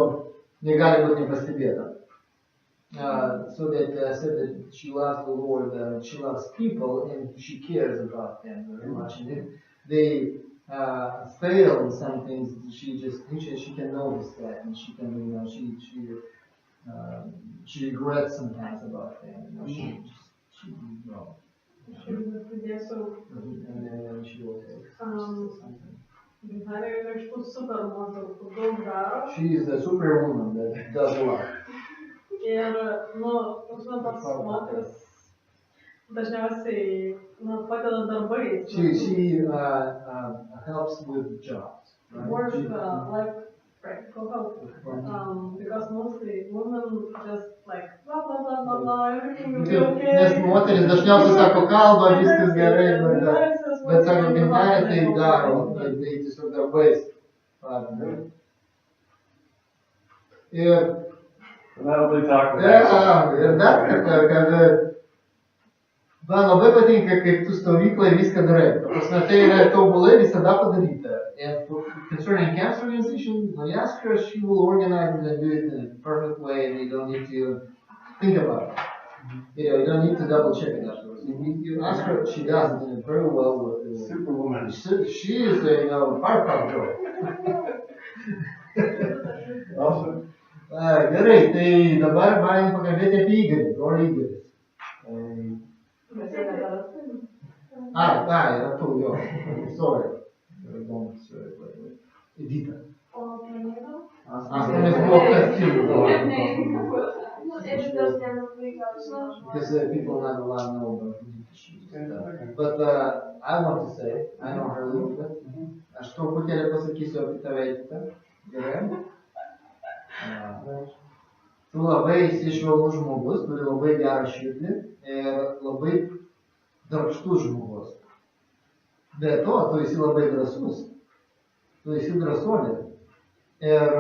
negali būti nepastebėta. So that said that she loves the Lord, she loves people, and she cares about them very much. And if they fail in some things, she can notice that, and she can, you know, she regrets sometimes about them. You know, and then she will take something. Gintarė yra iš tų super moterų, kur daug daro. She is the superwoman that does a lot. Ir, tas moteris dažniausiai, padeda darbais. She helps with jobs. Right? Work, like practical help. Because mostly women just blah, blah, blah, blah, everything will be okay. Nes moteris dažniausiai sako kalba, viskas gerai, bet sako gintarė tai daro, tai tiesiog darbais. Ir That'll be talking ir dar kartą, kad man labai patinka, kaip tu stovyklai viską darai. Prasme, tai yra tobulai visada padaryta. And concerning cancer organization, when you ask her, she will organize it and do it in a perfect way, and you don't need to think about it. You don't need to double check it afterwards. You ask her, she does it very well. Superwoman. She is a, powerhouse girl. Awesome. Gerai, tai dabar galim pakalbėti apie Igorį, brolį Igorį. Yra tu, jo. Sorry. Edita. Asmenės buvo kas filmų. Because people not allowed to know about Edita. But I want to say, I know her a little bit. Aš truputėlį pasakysiu apie tave, Edita. Gerai? Tu labai esi švelnus žmogus, turi labai gerą širdį ir labai darbštus žmogus. Be to, tu esi labai drąsus. Tu esi drąsuolė. Ir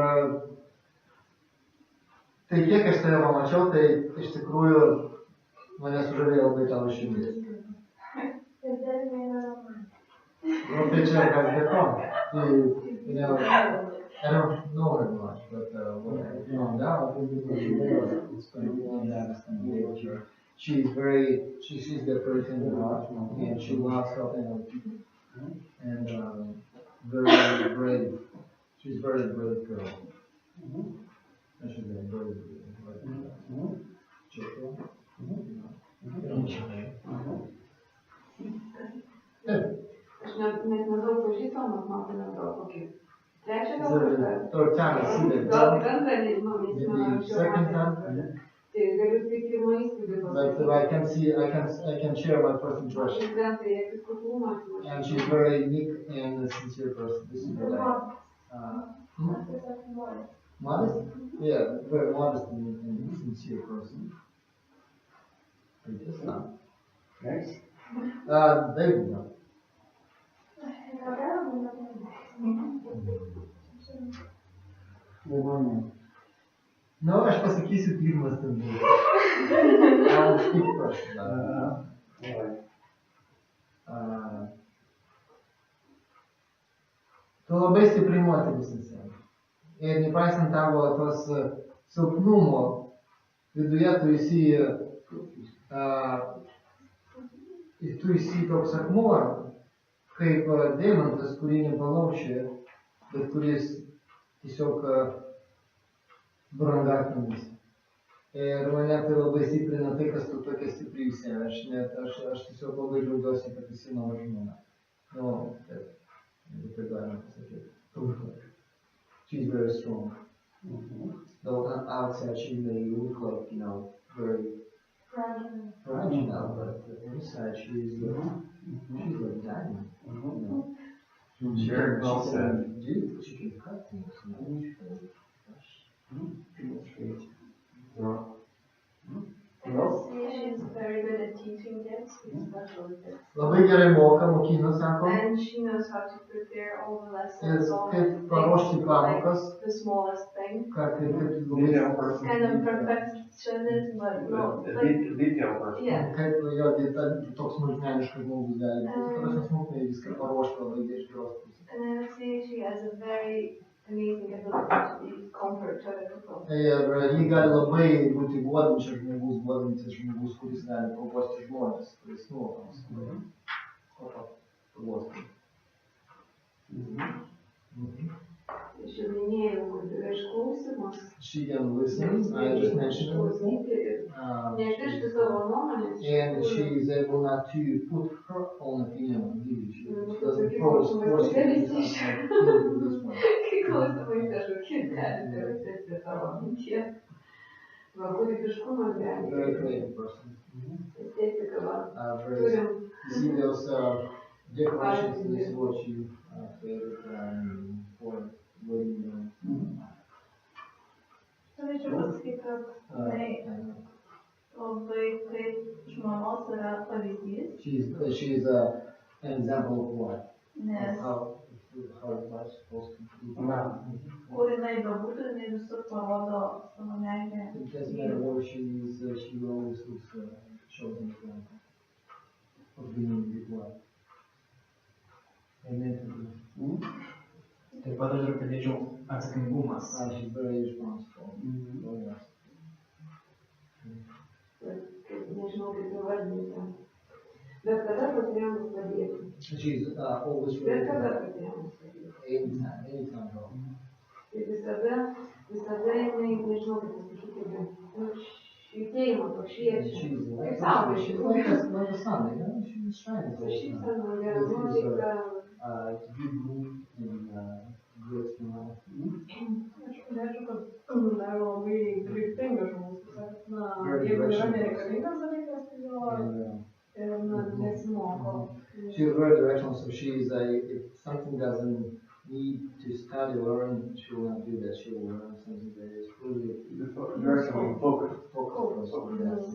tai kiek aš tave pamačiau, tai iš tikrųjų mane sužavėjo labai tavo širdis. Nu, tai čia kas be to. I don't know her much, but what I know now, she's got very tender heart, and she loves helping other people, and very brave. She's a very brave girl. I should say brave. Aš net nedaug pažįstamas, man tai nedaug kokį. Trečią gal Third time I see that. gal tik antrą, nežinau, nes Maybe man anksčiau second matė. time. Tai galiu tik pirmą įspūdį But pasakyti. I can share my first impression. Šis krenta į akis kuklumas. And she's very unique and a sincere person. This is what I modest? Yeah, very modest and sincere person. Just not. Next. David, no. No, aš pasakysiu pirmas turbūt. I'll speak first. Tu labai stipri moteris esi. Ir nepaisant tavo tos silpnumo, viduje tu esi toks akmuo, kaip deimantas, kurį nepalauši, bet kuris tiesiog brangakmenis. Ir mane tai labai stiprina tai, kas tu tokia stipri esi. Aš tiesiog labai džiaugiuosi, kad esi mano žmona. Nu, taip, jeigu tai galima pasakyti. She's very strong. Though on outside she may look like, very fragile, but inside she's like diamond. Very well said. She can cut things, she can crush. She's very good at teaching kids, especially kids. Labai gerai moka, mokina, sako. And she knows how to prepare all the lessons, all Kaip paruošti pamokas, the smallest thing. kaip Detail person. Kind of perfectionist, but no, Detail person. yeah. Kaip jo toks smulkmeniškas žmogus gali būti. Prasme smulkmeniai viską paruošti labai iš geros pusės. And I would say she has a very amazing ability to be comfort to other people. Ir jį gali labai būti guodantis žmogus, kuris gali paguosti žmonės, kuris nuopams. Paguosti. Aš jau minėjau, kad yra išklausimas. She can listen, I just mentioned it. Išklausyti ir neišgirsti savo nuomonės. And she is able not to put her own opinion on you. She doesn't Kai force you. klausimai kažkokie galite rasti savo minties. Va, kūrybiškumas gali. Very creative person. Estetika, va. Very Turim. see those decorations in this watch you created for wedding. Norėčiau pasakyti, kad maldos yra pavyzdys, She's an example of what? nes How life's supposed to be. kur jinai bebūtų, jinai visur parodo savo meilę. It doesn't matter where she is, she always looks shows an example of being a good wife. Amen. Taip pat aš dar pridėčiau atsakingumas. She's very responsible. Oh, yes. Nežinau, kaip įvardinti. Bet kada pasirėmus padėti? She's always Bet ready. kada pasirėmus padėti? Anytime, girl. Tai visada jinai, nežinau, kaip pasakyti, bet švytėjimo to šviečia. She's Kaip saulė, she's like the sun, you know? She's shining. su šypsena, gera nuotaika. Good mood and good smile. Aš norėčiau, kad dar labai kryptingas žmogus. Na, jeigu yra nereikalingas dalykas, tai jo And nesimoko. she's very directional, so she's if something doesn't need to study or learn, she will not do that. She will learn something that is really Directly focused. focused. Yes.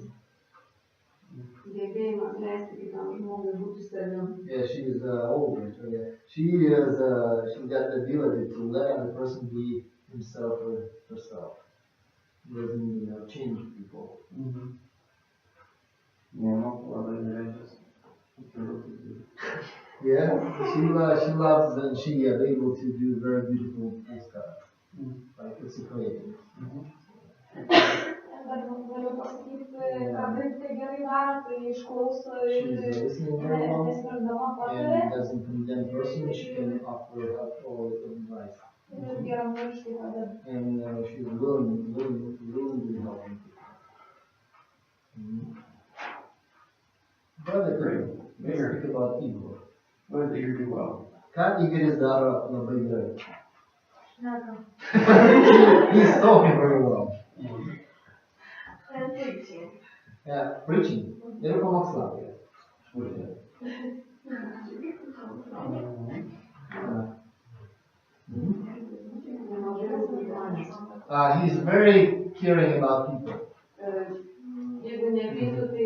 Gebėjimas leisti kitam žmogui būti savim. Yeah, she is older. So yeah, she's got the ability to let the person be himself or herself. Doesn't change people. Yeah, she loves and she is able to do very beautiful stuff. Like it's creative. Galiu pasakyti, abi tai gerai daro, tai išklauso ir She's listening very well nesprendama patarė and doesn't condemn person. She can offer up all advice. ir geranoriškai padeda. And she's willing to help people. Brother, let's speak about Igor. What did you do well? Ką Igoris daro labai gerai? Šneka. He's talking very well. And preaching. Yeah, preaching. Ir pamokslauja. He's very caring about people. Jeigu nebėtų, tai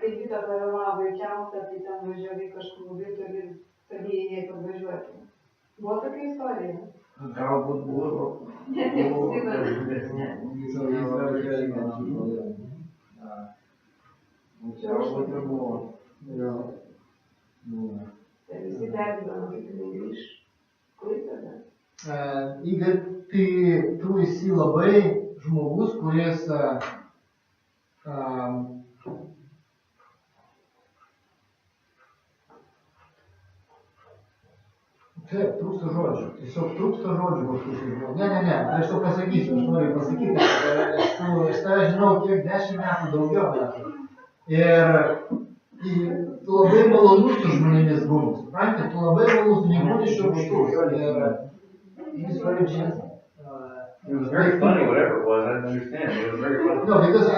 kai Vita pavėlavo į keltą, tai ten važiavai kažkur labai toli ir padėjai jai pavažiuoti. Buvo tokia istorija? Galbūt buvo. So he's very caring about people. Galbūt ir buvo. Tai visi pergyveno, kaip jinai grįš. Klaipėda. Igor, tu esi labai žmogus, kuris taip, trūksta žodžių. Tiesiog trūksta žodžių kažkokių žmonių. Ne, aš tau pasakysiu, aš noriu pasakyti. Aš tave žinau kiek 10 metų daugiau metų. Ir tu labai malonus su žmonėmis būni. Supranti, tu labai malonus, nebūni šiurkštus. Ir he's very gentle. It was very funny, whatever it was. I didn't understand. It was very funny. No, because I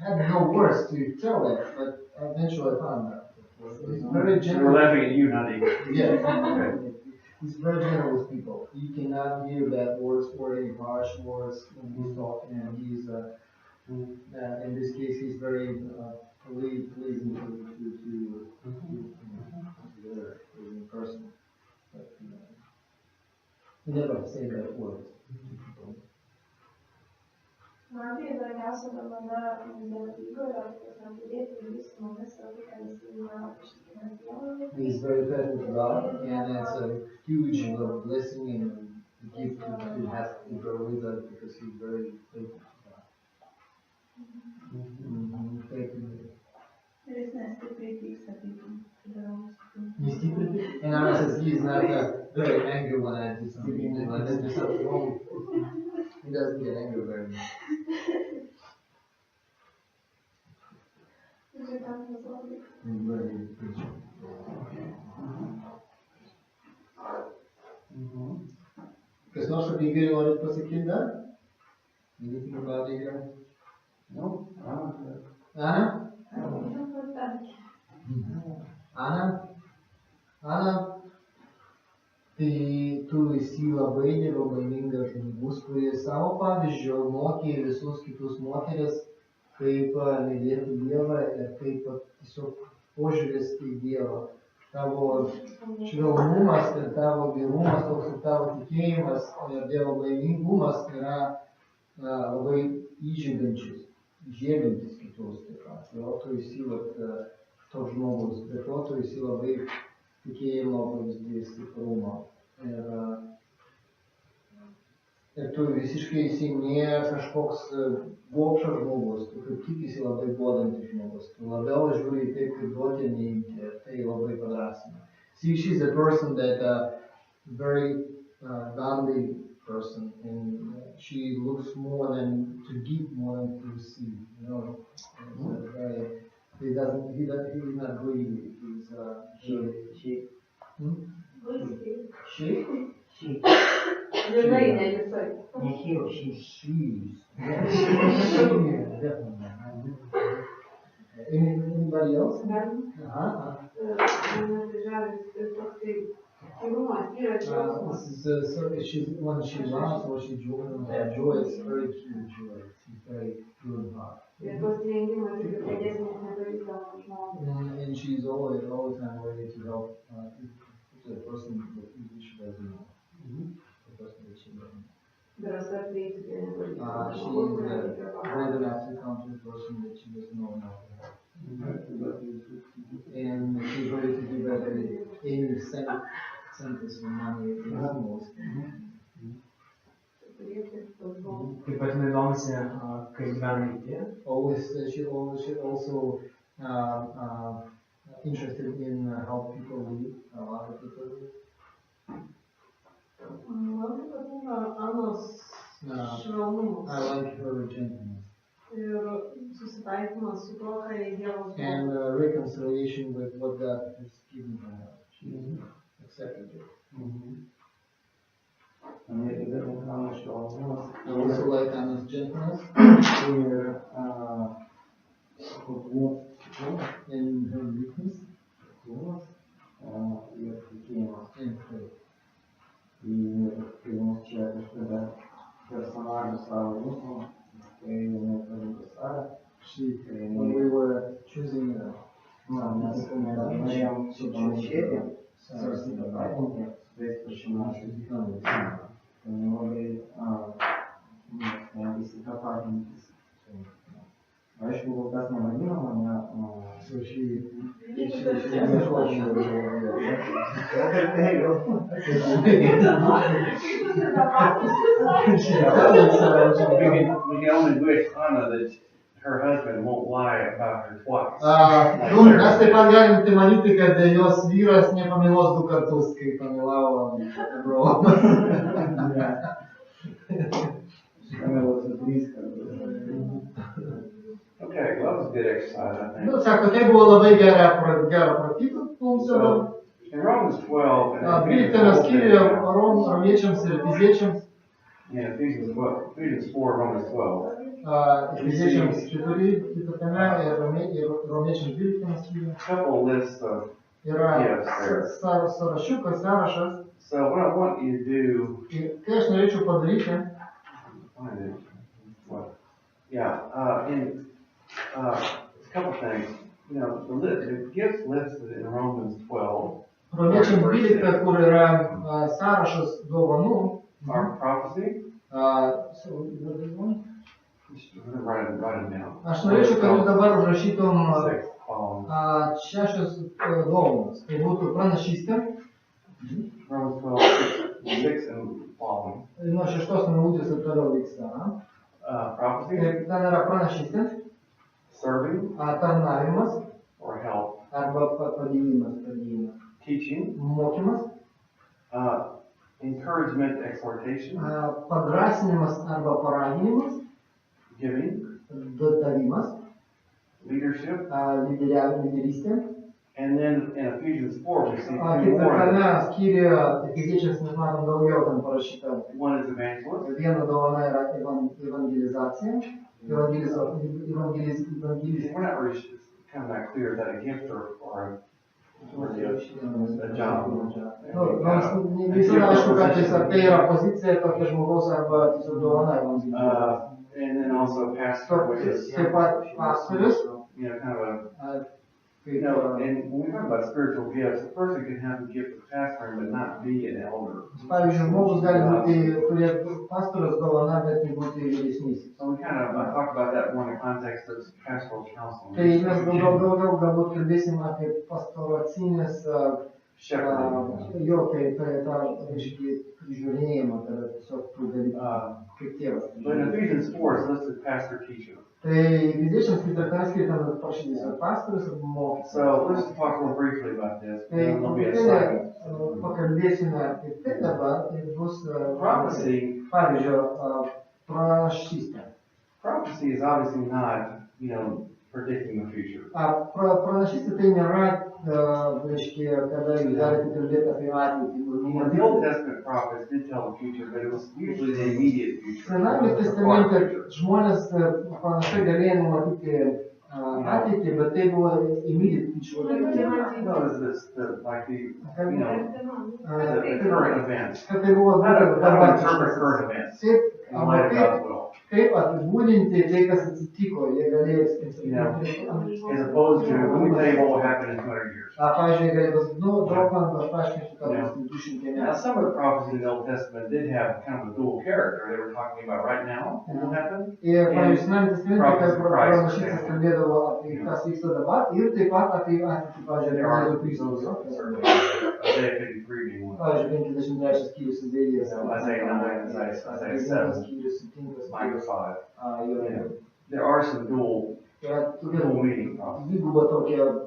had no words to tell that, but eventually I found out. He's very We were gentle. laughing at you, not at you. Yeah. He's very gentle with people. You cannot hear bad words or any harsh words when he's talking. And he's, in this case, he's very pleasing to the other person. But he never say bad words. Man tai įdomiausia dovana dėl Igorio, kad man padėti ir jis su mumis yra tai, kad jis yra ištikimas Dievui. He's very faithful to God, and it's a huge blessing and gift to have to grow with us because he's very faithful to God. Thank you. Ir jis nestipriai pyksta, kaip darau. He's stupid, and honestly, he's not very angry when I do something. When I do something wrong, he doesn't get angry very much. Ir tai tam labai. He's very patient. Kas nors apie Igorį norit pasakyti dar? Anything about Igor? No, I don't know. Anna? Ana, tai tu esi labai nelaimingas žmogus, kuris savo pavyzdžio mokė visus kitus moteris kaip mylėti Dievą ir kaip tiesiog požiūris į Dievą. Tavo švelnumas ir tavo gerumas, toks ir tavo tikėjimas ir Dievo baimingumas yra labai įžiebiantis kitus taip pat. Ir tu esi toks žmogus, bet tu esi labai tikėjimo pavyzdys, stiprumo. Ir tu visiškai esi ne kažkoks gobšas žmogus, tu kaip tik esi labai duodantis žmogus. Tu labiau žiūri į taip, kaip duoti, neimti. Ir tai labai padrasina. See, she's a person that very godly person, and she looks more than to give more than to receive. You know, he's not greedy. She. Žinai, ne visai. She's. Definitely. Anybody else? When she laughs or she joy is very pure joy. She's very pure in heart. And she's all the time ready to help the person that she doesn't know. The person that she doesn't know. She is brave enough to come to a person that she doesn't know enough to help. And she's ready to give any sentence of money in most. Taip pat nedomisi, kaip gyvena kiti. She also interested in how people live, how other people live. Man taip patinka Anos švelnumas. I like her gentleness. Ir susitaikymas su tuo, ką Dievas duoda. And reconciliation with what God has given her. She accepted it. I also like Anna's gentleness and her weakness and faith. When we were choosing Aišku, kol kas nevadino mane, so she We can only wish Anna that her husband won't lie about her twice. Mes taip pat galim tai manyti, kad jos vyras nepamilos du kartus, kai pamilavo Abraomas. Okay, well, that was a good exercise, I think. Nu, sako, tai buvo labai gera praktika mums dabar. In Romans 12, and 12 skyriuje romiečiams ir efeziečiams. Yeah, Ephesians 4, Romans 12. Efeziečiams 4, kitame ir romiečiams 12 skyriuje. Couple lists of Yra sąrašas. So what I want you to do. Kai aš norėčiau padaryti. What? Yeah, a couple things. You know, the gifts listed in Romans 12. Romiečiams 12, kur yra sąrašas dovanų. Are prophecy. So, what do you want? Write them down. Aš norėčiau, kad jūs dabar užrašytum 6 dovanas. Tai būtų pranašystė. Romans 12, 6 and following. Nuo 6 minutės ir toliau vyksta. Prophecy. Ten yra pranašystė. Serving. Tarnavimas. Or help. Arba padėjimas. Teaching. Mokymas. Encouragement, exhortation. Padrasinimas arba paraginimas. Giving. Davimas. Leadership. Lyderystė. And then in Ephesians 4 we see three more. Ketvirtame skyriuje Efeziečiams mes matom daugiau ten parašyta. One is evangelist. Viena dovana yra evangelizacija. We're not really kind of not clear is that a gift or a job. Visada aišku, kad tai yra pozicija tokia žmogaus arba tiesiog dovana. And then also pastor, which is, Taip pat pastorius, kind of a, kaip and when we talk about spiritual gifts, a person can have the gift of pastoring but not be an elder. pavyzdžiui, žmogus gali turėti pastoriaus dovaną, bet nebūti vyresnysis. So we kind of talk about that more in the context of pastoral counseling. Tai mes daugiau galbūt kalbėsim apie pastoracinės, jo, tai tą, reiškia, prižiūrėjimą, tai tiesiog tų dalykų, kaip tėvas. But in Ephesians 4, it's listed pastor teacher. Tai Efeziečiams 4 skaitome parašytas pastorius ir mokytojas. So let's talk real briefly about this. Tai pakalbėsime apie tai dabar, tai bus pavyzdžio pranašystė. Prophecy is obviously not, predicting the future. Pranašystė tai nėra, reiškia, kada jūs galite kalbėti apie ateitį. The Old Testament prophets did tell the future, but it was usually the immediate future. Sename testamente žmonės panašiai galėjo numatyti ateitį, bet tai buvo immediate future. No, it's like the current events. Kad tai buvo How to interpret current events in light of God's will. Kaip apibūdinti tai, kas atsitiko, jie galėjo As opposed to, let me tell you what will happen in 200 years. Pavyzdžiui, galėjo pasakyti, draugam, aš paaiškinsiu, ką bus 200 Now, metų. some of the prophecies in the Old Testament did have kind of a dual character. They were talking about right now, what will happen. Ir, pavyzdžiui, Sename testamente, kad pranašystės kalbėdavo apie kas vyksta dabar ir taip pat apie ateitį, pavyzdžiui, apie Kristus. Isaiah 53 being one. Pavyzdžiui, 53 skyrius Izaijas. Isaiah 9, Isaiah 7, skyrius 7. Micah 5. Yeah. There are some dual meaning prophecies.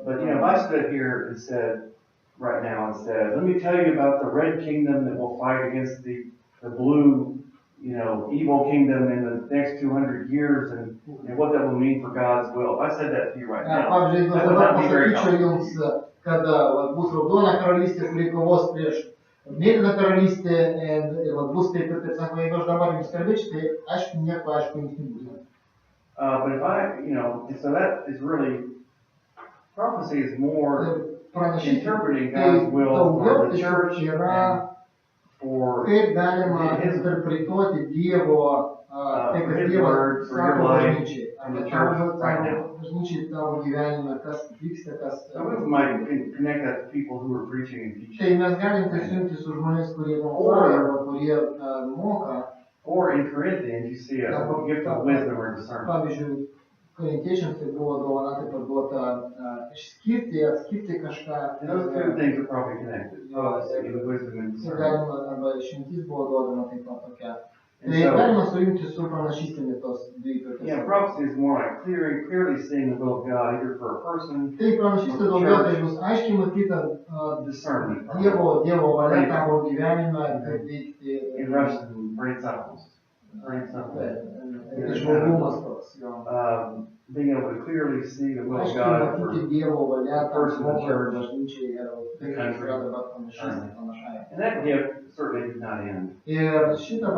But if I stood here and said, right now, and said, let me tell you about the red kingdom that will fight against the blue, evil kingdom in the next 200 years and what that will mean for God's will. If I said that to you right now, that would not be very helpful. Kad bus raudona karalystė, kuri kovos prieš mėlyną karalystę ir bus taip ir taip, sako, jeigu aš dabar jums kalbėčiau, tai aišku, nieko aišku jums nebus. But if I, so that is really, prophecy is more interpreting God's will for the church and for kaip galima interpretuoti Dievo, tai, kas Dievas sako bažnyčiai. Bažnyčiai tavo gyvenime, kas vyksta, kas... We might connect that to people who are preaching and teaching. Tai mes galim tai sujungti su žmonės, kurie moka arba kurie moka. Or in Corinthians, you see a gift of wisdom or discernment. Pavyzdžiui, korintiečiams tai buvo dovana taip pat duota atskirti kažką. And those two things are probably connected. Wisdom and discernment. Galima, arba išmintis buvo duodama taip pat tokia. Tai galima sujungti su pranašystėmis tos dvi tokios. Yeah, prophecy is more like clearly seeing the will of God, either for a person. Tai pranašystė daugiau, tai bus aiškiai matyta Dievo valia tavo gyvenime, kaip veikti. In Russian, brain supplements. Žmogumas toks, jo. Being able to clearly see the will of Aiškiai God for matyti Dievo valia a person, the church, bažnyčiai ir the country. panašiai. And that gift certainly did not end. Ir šita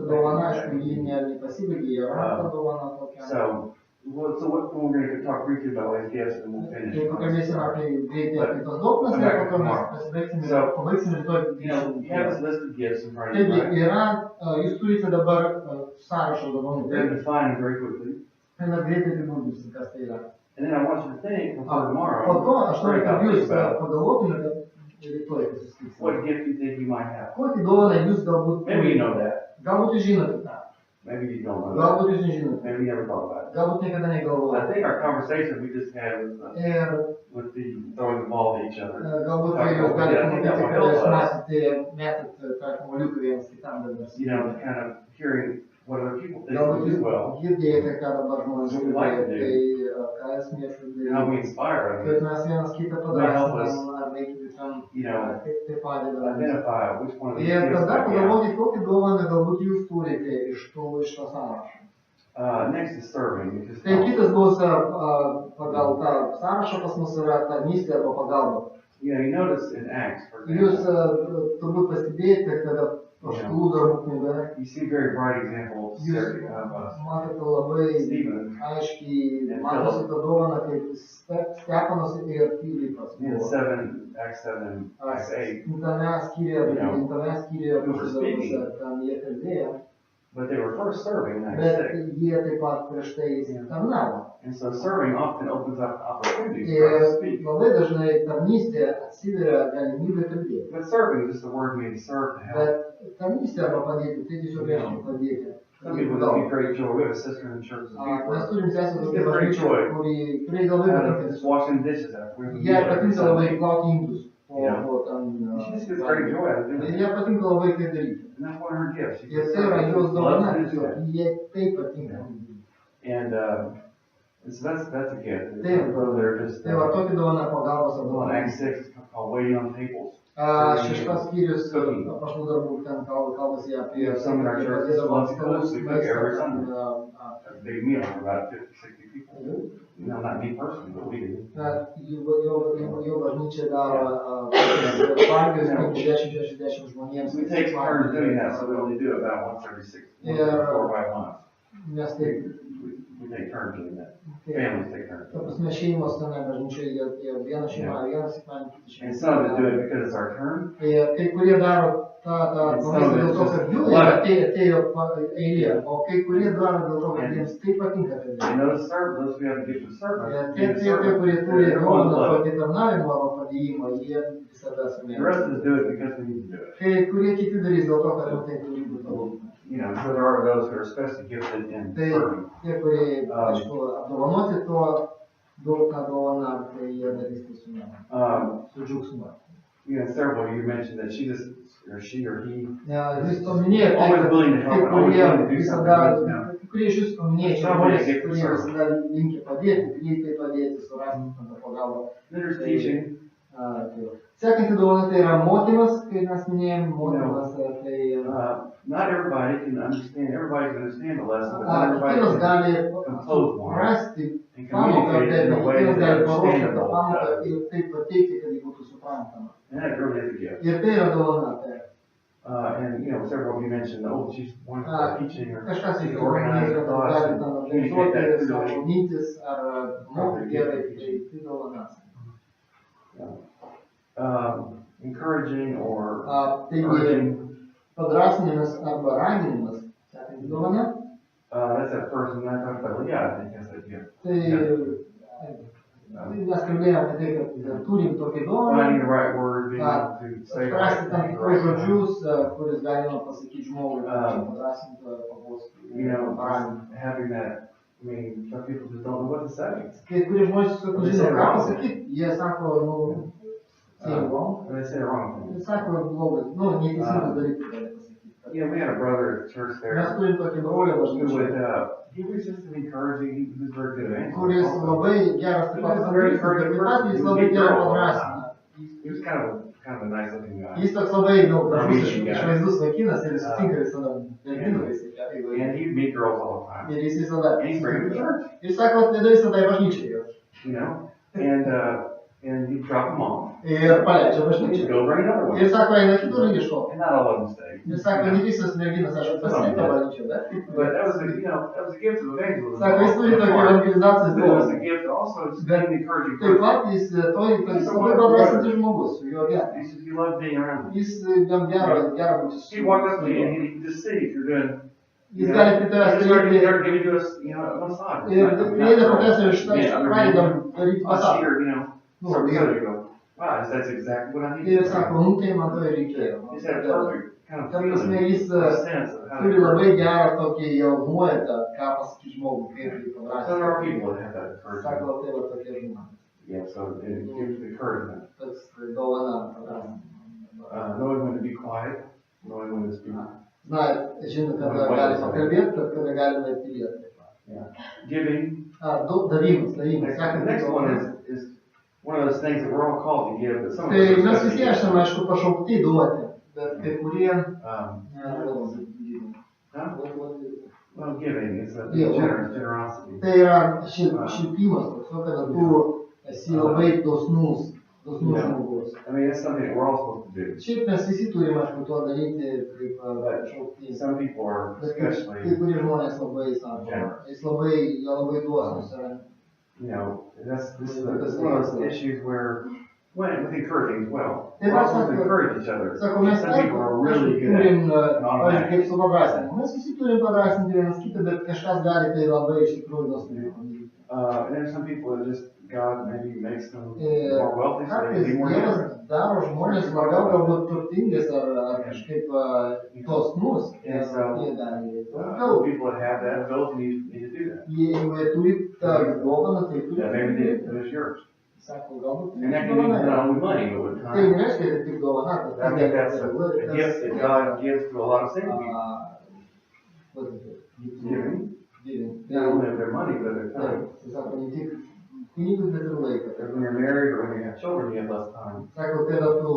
dovana, aišku, ji nepasibaigė, yra ta dovana tokia. So what we're going to talk briefly about is gifts and we'll finish. Jeigu kalbėsime apie greitai apie tos dovanas, ir po to mes pabaigsime rytoj. You have this list of gifts in front of you, Taigi right? jūs turite dabar sąrašą dovanų. They're defined very quickly. Tai mes greitai apibūdinsim, kas tai yra. And then I want you to think before tomorrow. Po to aš noriu, kad jūs about pagalvotumėte rytoj pasiskaitysime. what gift you think you might have. Kokį dovaną jūs galbūt Maybe you know that. Galbūt jūs žinote tą. Maybe you don't know that. Galbūt jūs nežinote. Maybe you never thought about it. Galbūt niekada I negalvojate. think our conversation we just had Ir with the throwing the ball to each other. galbūt tai jūs galite matyti, kad jūs metėt tą kamuoliuką vienas kitam dabar. To kind of hearing what other people think Galbūt we jūs do well. girdėjote, ką dabar žmonės What we like to galvoja, do. tai ką jūs mėgstate How we daryti. inspire Kaip others. mes vienas kitą They help us, padrasinam ar veikti tam, kaip tai padeda. identify which one of these Ir gifts tada we have. pagalvokit, kokį dovaną galbūt jūs turite iš to sąrašo. Next is serving, which is Tai kitas bus pagal tą sąrašą pas mus yra tarnystė arba pagalba. you notice in Acts, for Jūs example, turbūt pastebėjote, kada paštalų darbų knyga, you see a very bright example of jūs matote labai Stephen aiškiai, matosi tą dovaną, kaip Stepanas ir Pilypas in buvo. Acts 7, Acts 8. Gintame skyriuje, Yeah. gintame skyriuje, Who were speaking. ten jie kalbėjo. but they were first serving and bet then sick. jie taip pat prieš tai tarnavo. And so serving often opens up opportunities for us to Ir speak. labai dažnai tarnystė atsiveria galimybė kalbėti. But serving is just the word meaning serve to help. Bet tarnystė arba padėti, tai tiesiog reiškia padėti. Some people don't get great joy. We have a sister in the church that's Mes turim sesę It's tokią great bažnyčią, joy. kuriai labai patinka. just washing dishes after we have a Jie meal or patinka something. labai plauti indus. Yeah. Po ten. She just gets great joy out of doing Ir it. jie patinka labai tai daryti. And that's one of her gifts. She Ir just tai yra jos loves dovana, to do that. jie taip patinka. And so that's a gift. Taip. They're just, Tai va tokia dovana pagalbos on apdovana. Acts 6, it's called waiting on tables. Šeštas skyrius apaštalų darbų ten kalbasi apie Some in our church just love to cook. We cook every Sunday. maistą. A big meal for about 50, 60 people. No, not me personally, but we do. Jo bažnyčia daro valgymus 50-60 žmonėms. We take turns doing that, so we only do it about once every 6, Yeah. 4 or 5 months. Nes taip, We take turns doing that. taip. Families take turns. Ta prasme, šeimos tenai bažnyčioje, jie viena šeima, vienas sekmadienis, kita And šeima. some of it do it because it's our turn. Ir kai kurie daro tą pamėgą dėl to, kad jų atėjo eilė, o kai kurie daro dėl to, kad jiems taip patinka tai daryti. And those who have the gift of service, Tie, kurie turi dovaną patarnavimo arba padėjimo, jie visada the sumėgsta. rest of us do it because we need to do it. Kai kurie kiti darys dėl to, kad jau tai turi būti padaryta. You know, so there are those who are especially gifted in Tai serving. tie, kurie, aišku, apdovanoti to daug tą dovaną, tai jie darys tai su džiaugsmu. You know, several of you mentioned that she or he Jūs paminėjote, always willing to kai help, always kurie willing to do something. visada, You know. kai kurie iš jūsų paminėjote, žmonės, kurie visada linki padėti, greitai padėti, surasti tą pagalbą. Then there's teaching. Sekanti dovana tai yra mokymas, kai mes minėjom, mokymas tai Not everybody can understand, everybody can understand the lesson, but not everybody kiekvienas can gali compose one rasti and pamoką, communicate bet it in a way kiekvienas that gali they paruošti understand tą it pamoką all. ir taip pateikti, kad ji būtų suprantama. And that really is a gift. Ir tai yra dovana. Tai. And, you know, several of you mentioned, oh, she's wonderful teaching or Kažkas she's iš organized her gali thoughts ten and communicate that organizuoti clearly. savo mintis ar mokyti gerai, tai dovana. Encouraging or Taigi, urging. padrasinimas arba raginimas, sekanti dovana, That's that person that I talked about. Yeah, I think that's a gift. tai mes kalbėjome apie tai, kad turim tokį dovaną, Finding the right word, being able to say the right atrasti tam thing. tikrus žodžius, kuris galima pasakyti žmogui, padrasinti, paguosti, You know, paraginti. having that, I mean, some people just don't know what to say. Kai kurie žmonės tiesiog nežino, ką pasakyti, jie sako, nu, sėgo, They say the wrong thing. jie sako, blogas, nu, neteisingus dalykus gali pasakyti. Yeah, we had a brother at church Mes there turim tokį brolį who bažnyčioje, he was just an encouraging, he was very good at kuris evangelism. labai geras taip pat evangelistas, bet taip pat jis labai gerai padrasina. He was kind of a nice looking guy. Jis toks labai daug gražus, išvaizdus vaikinas ir jis sutinka visada merginų And he'd meet girls all the time. ir jis visada. And he'd bring them to church, Ir sako, tada visada į bažnyčią. you know, and he'd drop them off. Ir paleidžia And he'd bažnyčią. go bring another one. Ir sako, eina kitur ieško. And not all of them stayed. Ir sako, ne visas merginas, aš pasilieka bažnyčią, But that was a gift of evangelism. Sako, jis turi tokį evangelizacijos But it was a dovaną. gift also just being an encouraging Taip person. pat jis labai padrasinti žmogus, su juo gera. He said he loved being around me. Jis jam gera būti su He'd walk up to me juo. and he'd just see if you're doing. Jis gali prie tavęs He'd start prieiti giving you a massage. ir prieina profesorių iš pradedam daryti Massage masažą. here, you know. Nu, So gerai. you go, wow, that's exactly what I need. Ir sako, nu tai man to ir reikėjo. He's had a perfect kind of Ta prasme, feeling, jis a sense of how turi to labai gerą tokį jausmuojantą, ką pasakyti žmogui, kaip jį So there are padrasinti. people that have that encouragement. Sako, tai va tokie žmonės. Yeah, so it gives encouragement. Tas dovana padrasinti. Knowing when to be quiet, knowing when to speak. Na, žinot, kada galima kalbėti, bet kada galima ir tylėti. Yeah. Giving. Davimas. The next one is one of those things that we're all called to give, but some of Tai us mes are visi esame, aišku, pašaukti duoti, bet kai kurie... Well, giving is a Yeah. generosity. Tai yra šilpimas, toks, kada tu esi labai dosnus žmogus. I mean, that's something that we're all supposed to do. Šiaip mes visi turime, aišku, to daryti kaip pašaukti. Some people are Bet kai especially, kurie žmonės labai sako, jie labai duosnus yra. you know, this is one of those issues where When with encouraging as well. Tai We're mes supposed to sako, encourage each other. sako, mes Some people are really good turim, at pavyzdžiui, kaip su padrasinimu. Mes visi turim padrasinti vienas kitą, bet kažkas gali tai labai iš tikrųjų nuostabiai padaryti. And there's some people that just, God maybe makes them more wealthy, so they Kartais can be more Dievas generous. daro žmonės labiau galbūt turtingas ar kažkaip dosnus. And so, Jie gali those people that have that ability need to do that. Jeigu jie turi tą dovaną, tai turi. Yeah, maybe they, but it's yours. Sako, galbūt And that can be not only money, but with tai time. nereiškia, kad tik dovana, I think that's a gift that God gives to a lot of single people. Giving. Not only of their money, but of their time. Sako, ne tik pinigus, bet ir laiką. Because when you're married or when you have children, you have less time. Sako, kada tu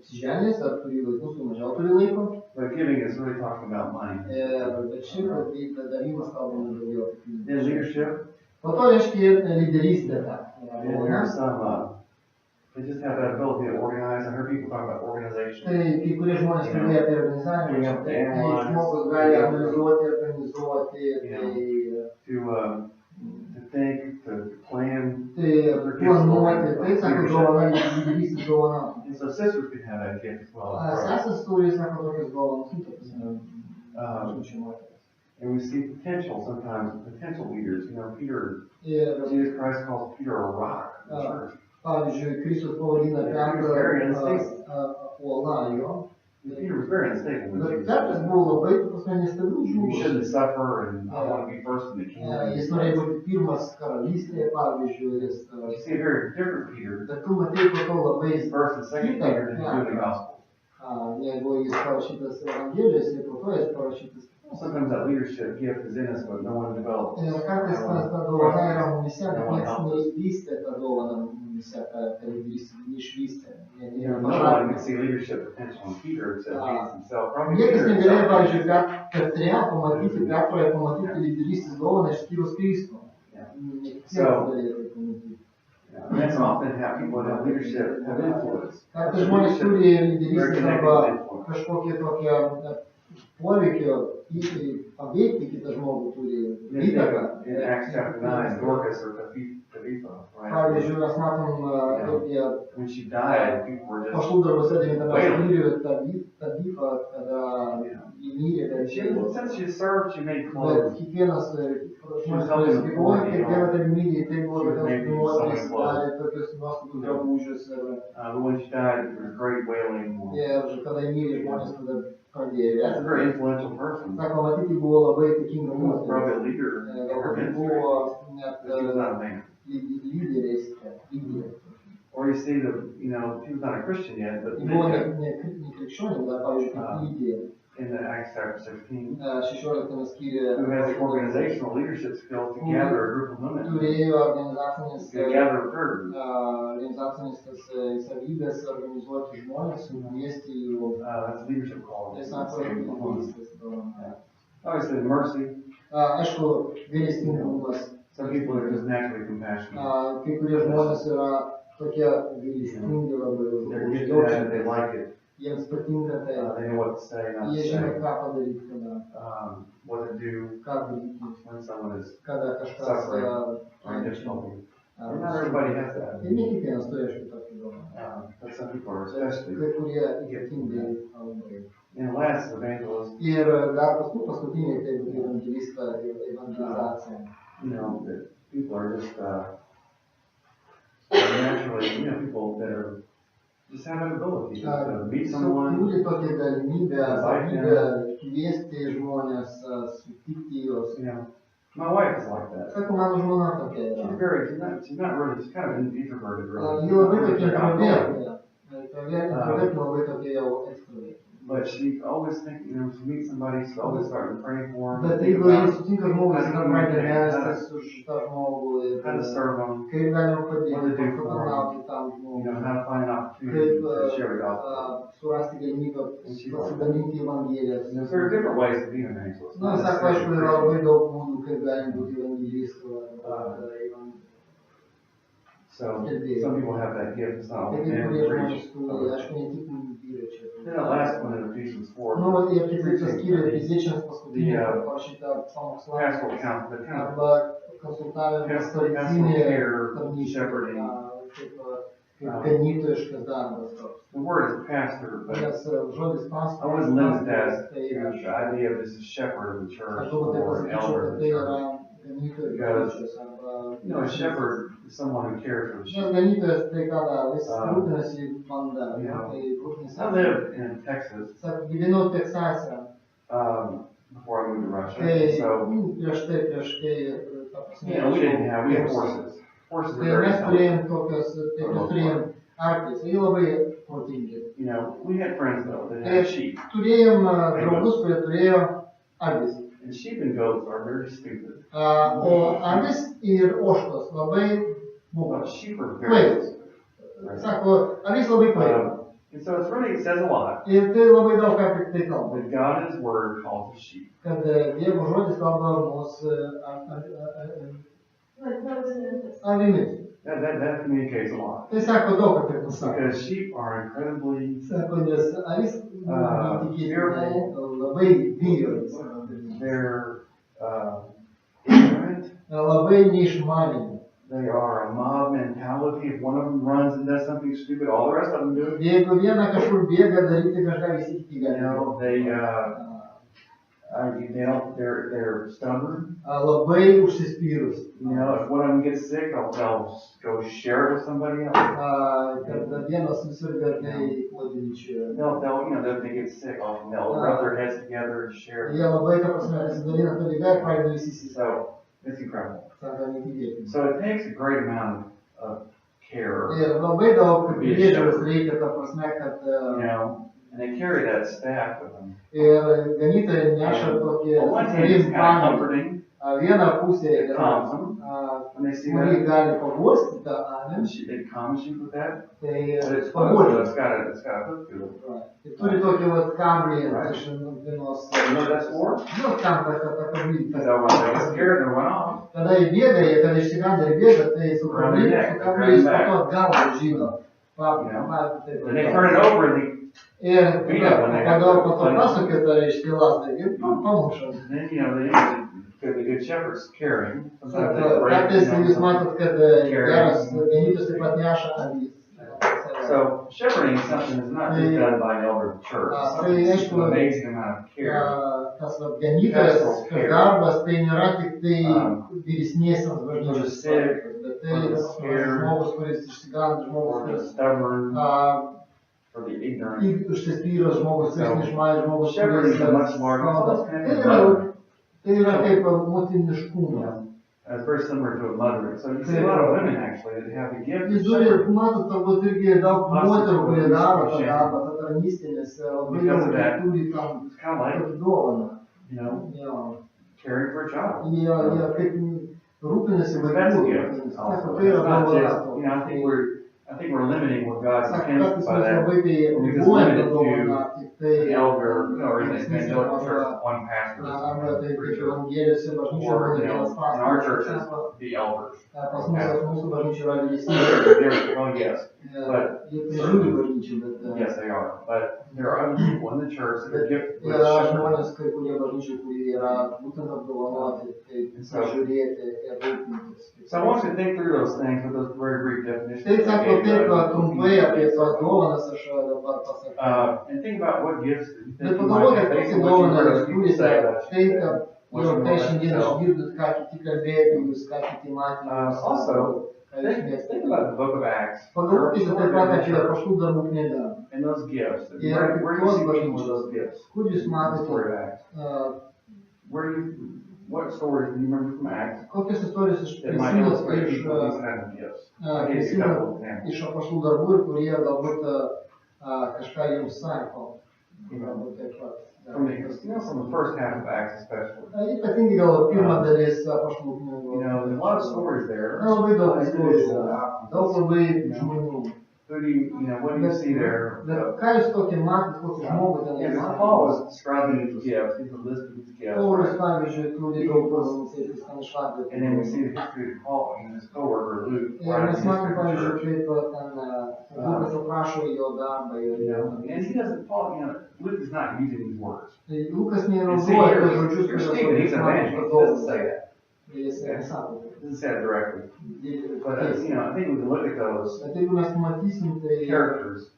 apsiženęs, ar turi vaikus, tu mažiau turi laiko. But giving is really talking about money. Bet šiaip, tai davimas kalbama daugiau apie pinigus. In leadership, Po to reiškia ir lyderystė ta. and there's some, they just have that ability to organize. I heard people talk about organization. Tai kai kurie žmonės kalbėjo apie organizavimą, tai žmogus gali analizuoti, organizuoti, To think, to plan. tai planuoti, tai sako dovana, lyderystės dovana. And so sisters can have that gift as well. Sesės turi, sako, tokias dovanas, And we see potential sometimes, potential leaders. You know, Peter, Ir, Jesus Christ calls Peter a rock in the church. pavyzdžiui, Kristus pavadina Petrą uola jo. Peter was very unstable when Bet Jesus Petras buvo labai, prasme, nestabilus You žmogus. shouldn't suffer, and I want to be first in the kingdom. Jis norėjo būti pirmas karalystėje, pavyzdžiui, You see a very different Peter. bet tu matai po to labai He's first and second Peter than doing the gospel. jeigu jis parašytas Evangelijos, ir po to jis parašytas. Sometimes that leadership gift is in us, but no one develops. Ir kartais ta dovana yra mumise, bet niekas neišvystė tą dovaną mumise, tą lyderystę neišvystė. You know, no one can see leadership potential in Peter except Jesus himself. Probably Niekas Peter negalėjo, himself. pavyzdžiui, Petre pamatyti, Petroje pamatyti lyderystės dovaną išskyrus Kristų. So- Galėjo tai pamatyti. And that's often how people that have leadership have influence. Kartais žmonės turi Very lyderystės connected arba with influence. kažkokie tokie poveikio paveikti kitą žmogų turi įtaką. In Acts chapter 9, Dorcas or Tabitha, right? Pavyzdžiui, mes matom apie When she died, people were just, paštų darbose 9 skyriuje Tabitą, kada įmyrė, bet since she served, she made bet clothes. kiekvienas žmonės, kuris gyvoja, kiekvieną tą mylį, tai buvo tokios moterys, darė tokius nuostabius drabužius But when she died, there was great wailing. ir kada įmyrė žmonės, tada pradėjo That's a versti. very influential person. Sako, matyti, buvo labai įtakinga Who was probably moteris. a leader in her Galbūt ministry. buvo net But she was not a man. lyderiais, lyderė. Or you see the, you know, she was not a Christian yet, but Ji buvo ne Lydia krikščionė, dar, pavyzdžiui, kaip lyderė. in the Acts chapter 16, 16 skyriuje who has the organizational leadership skills to gather a group of women, turėjo organizacinės to gather a herd. savybės organizuoti žmonės, sukviesti jų. That's leadership Tai qualities. sako, lyderystės dovana. Obviously, mercy. Aišku, gailestingumas. Some people are just naturally compassionate. Kai kurie žmonės yra tokie gailestingi labai, They're gifted at it, jaučiantys. they like it. Jiems patinka tai. They know what to say, not to Jie žino, say. ką padaryti, kada, What to do ką daryti, when someone is kada kažkas suffering or in kenčia. difficulty. Not everybody has that. Ir ne kiekvienas turi, aišku, tokį dovaną. But some people are especially. Kai kurie ypatingai labai. And last, evangelist, Ir dar paskutiniai, tai būtų evangelista ir evangelizacija. you know, that people are just naturally, you know, people that are just have an ability to meet someone. Turi tokią galimybę, savybę kviesti žmonės, sutikti juos. You know, my wife is like that. Sako, mano žmona tokia yra. She's not really, she's kind of introverted, really. Ji labai tokia introvertė. Introvertė labai tokia jau ekstrovertė. But she always think, you know, she meets somebody, she's always starting praying for them. Bet jeigu jis sutinka žmogus, jis pradeda melstis už tą žmogų ir How to serve them, kaip galima padėti, What to do kaip for patarnauti tam you žmogui, know, how to find an opportunity to share the gospel. surasti galimybę pasidalinti Evangeliją. You know, so there are different ways to be an evangelist. Na, sako, aišku, yra labai daug būdų, kaip galim būti evangelistų. So some people have that gift, it's not Tai only kai men kurie to žmonės preach. turi, aišku, ne tik vyrai čia. Then the last one in Ephesians 4, Nu, ir ketvirtas skyrius fiziečiams paskutinė parašyta pamokslą pastoral count, the kind of arba konsultavimas pastoral tradicinė care, tarnystė, shepherding. kaip kaip ganytojiškas darbas toks. The word is pastor, but Nes žodis I wasn't limited as tai the idea of this is shepherd of the church aš galbūt taip or an pasakyčiau, elder kad of tai the yra church. ganytojų Because, bažnyčios arba... You know, a shepherd is someone who cares for the Nes sheep. ganytojas tai ką daro, jis rūpinasi banda, Yeah. tai rūpinasi... I lived in Texas Sako, gyvenau Teksase, before I moved to Russia, kai so, prieš kai, ta prasme, you know, we had horses. Horses were Tai very mes intelligent. turėjom tokios, tai mes turėjom arklius, jie labai protingi. You know, we had friends though that had sheep. Turėjom draugus, kurie turėjo avis. And sheep and goats are very stupid. O avis ir ožkos labai buvo. But sheep are very Sako, avis labai kvaila. And so it says a lot Ir tai labai daug ką tik tai kalba. that God in His Word calls us sheep. Kad Dievo žodis kalba mus avimis. That communicates a lot. Tai sako daug apie mus sako. Because sheep are incredibly, Sako, nes avis neįtikėtinai labai bijo. they're ignorant. Labai neišmanimi. They are a mob mentality. If one of them runs and does something stupid, all the rest of them do it. Jeigu viena kažkur bėga daryti kažką, visi kiti You gali. know, they're stubborn. Labai užsispyrus. You know, if one of them gets sick, they'll go share it with somebody else. Kad vienas susirga, tai kodinčia. If they get sick, they'll rub their heads together and share. Jie labai, ta prasme, pasidalina tą ligą ir pradeda visi So, it's incredible. sako, neįtikėtina. So it takes a great amount of care, Ir labai daug priežiūros reikia, ta prasme, kad you know, and they carry that staff with them. ir ganytojai neša tokį On one hand, it's kind of pagalį. comforting. Viena pusė It yra, calms them when they see kuri that. gali paguosti tą avį, And it calms you with that. tai But it's paguodžia. it's got a hook to it. Tai turi tokį vat kablį iš vienos. You know what that's for? Nu, tam, kad tą kablį. So when they get scared, they run off. Kada jie bėga, kada išsiganda ir bėga, tai su kabliais po to atgal žino. Then they turn it over and Ir kada po to pasakė tą reiškia lasdą ir pamuša. then, you know, the good shepherd's caring. Sometimes they break, Kartais you know, jūs matot, kad geras ganytojas taip pat neša avys. So shepherding is something that's not just done by an elder of the church. It's something an amazing amount of care. Tas ganytojas darbas tai nėra tik tai vyresniesiams bažnyčios sick, bet tai žmogus, kuris išsiganda, žmogus, For the kuris stubborn, for the ignorant. užsispyręs, žmogus, kuris neišmanė, žmogus, Shepherding kuris is a much larger. tai yra kaip motiniškumas. It's very similar to a mother. So you see a lot of women actually that have the gift of Jūs turi, shepherding. matot, turbūt irgi daug moterų, kurie daro tą darbą, tą tarnystę, nes labai daug turi tam It's kind of like, tokį dovaną. you know, Jo. caring for a child. Jie kaip rūpinasi So that's a vaikų. gift. Sako, Also. tai yra It's not dovana. just, you know, I think we're limiting what God Sako, intends kartais by mes that. labai tai We just ribojame limit tą it dovaną, tik tai The elder, or in the vyresnysis church, arba- one pastor. arba tai Three kaip churches. evangelijose bažnyčioje Or, būna you know, vienas in our pastatas. churches, Sako, the elders. pas mus mūsų bažnyčia yra vyresnė. Oh, yes, but- Jie prižiūri bažnyčią, bet yes, they are. But there are other people in the church that are gifted with yra shepherding. žmonės, kai kurie bažnyčiai, kurie yra būtent apdovanoti, kaip prižiūrėti ir rūpintis. So I want you to think through those things with those very brief definitions. Tai that I sako, gave you. taip trumpai apie tas dovanas aš dabar pasakiau. And think about what gifts that you Bet think you might pagalvokit, have based kokią on what you dovaną heard jūs other people turite, say about tai, you. kad What jau you know tai about šiandien yourself. išgirdot, ką kiti kalbėjo, jūs ką kiti matė. Also, think about the book of Acts. Pagalvokite taip pat apie Apaštalų darbų knygą. And those gifts. Yeah, Where do you see people with those gifts? Kur jūs The matote, story of Acts. What stories do you remember from Acts kokios istorijos iš that might prisiminęs illustrate iš people with these kind of gifts? I gave you a prisimenu couple of examples. iš Apaštalų darbų ir kurie galbūt kažką jums sako. Galbūt taip pat. From the first half of Acts especially. Ypatingai gal pirma dalis Apaštalų knygų. You know, there's a lot of stories there. Na, labai daug istorijų, daug labai žmonių. Who do you know, what do you see there? Bet ką jūs tokį matėt, kokį žmogų ten Yeah, matėt? Paul is describing his gifts. He's a list of his gifts. Paulius, Right? pavyzdžiui, turi daug pozicijų, ten išvardė. And then we see the history of Paul and his co-worker Luke. Ir mes matom, pavyzdžiui, kaip ten Lukas aprašo jo darbą. You know, and he doesn't, Paul, you know, Luke is not using these words. Tai Lukas And see, nenaudoja tos žodžius, you're Stephen, he's an evangelist. He doesn't say that. Jis nesako. doesn't say it directly, but, pakeis. you know, I think we can look at those Bet jeigu mes pamatysim, tai characters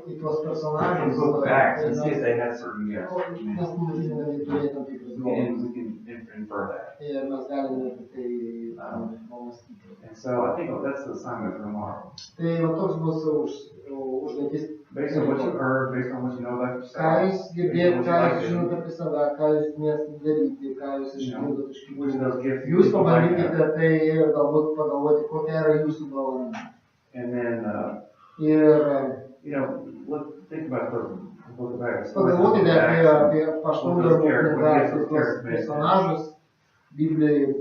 į tuos and personažus, look back and see if mes they had certain gifts. pamatysim, kad jie turėjo tam tikrus And dovanas. we can infer that. Ir mes galime apie tai pamastyti. And so I think that's the assignment for tomorrow. Tai va toks bus užduotis. Based on what you heard, based on what you know about Ką yourself, jūs girdėjote, ką jūs žinote apie save, ką jūs mėgstate daryti, ką jūs išgirdote iš which of kitų. those gifts Jūs you like that. pabandykite tai ir galbūt pagalvoti, kokia yra jūsų dovana. And then, Ir you know, think about the book of Acts. pagalvokite apie paštų darbų knygą, What apie tuos personažus Biblijoje.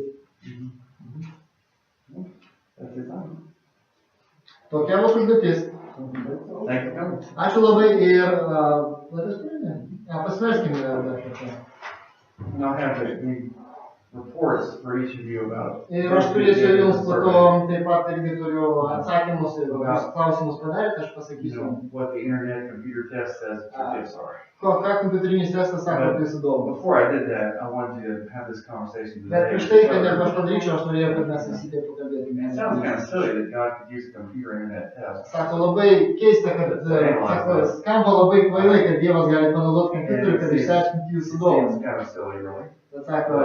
That's your time. Tokia bus užduotis. Thank you for coming. Ačiū labai ir pasiverskime dar kartą. And I'll have the reports for each of you about. Ir aš turėsiu jums po to taip pat irgi turiu atsakymus ir kokius klausimus padarėte, aš You pasakysiu. know, what the internet computer test says your gifts are. Ką kompiuterinis testas sako apie jūsų dovaną. Before I did that, I wanted you to have this conversation Bet today. prieš tai, kad aš padaryčiau, aš norėjau, kad mes visi taip It pakalbėtume. sounds kind of silly that God could use a computer internet test. Sako labai keista, kad sako, skamba labai kvailai, kad Dievas gali panaudoti kompiuterį, kad išsiaiškinti jūsų It dovaną. seems kind of silly, really. Bet sako,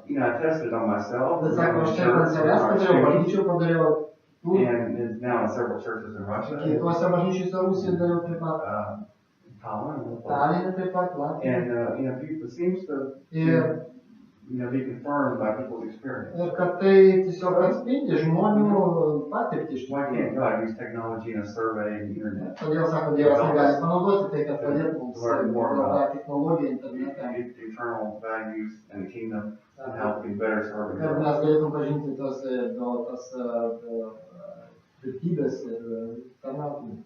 You know, I tested it on myself. bet sako, aš čia ant savęs padariau, bažnyčių padariau, And now in several churches in Russia. kitose bažnyčiose Rusijoje dariau taip pat, Holland. Taline taip pat, Latvijoje. And, you know, people, it seems to, Ir you know, be confirmed by people's experience. Ir kad tai tiesiog atspindi žmonių patirtį iš Why tikrųjų. can't God use technology and a survey and the internet? Todėl, sako, Dievas negali panaudoti tai, kad padėtų mums Learn more pagal tą about technologiją internete, eternal values and the kingdom and how we can better serve kad God. mes galėtum pažinti tas vertybės ir tarnauti.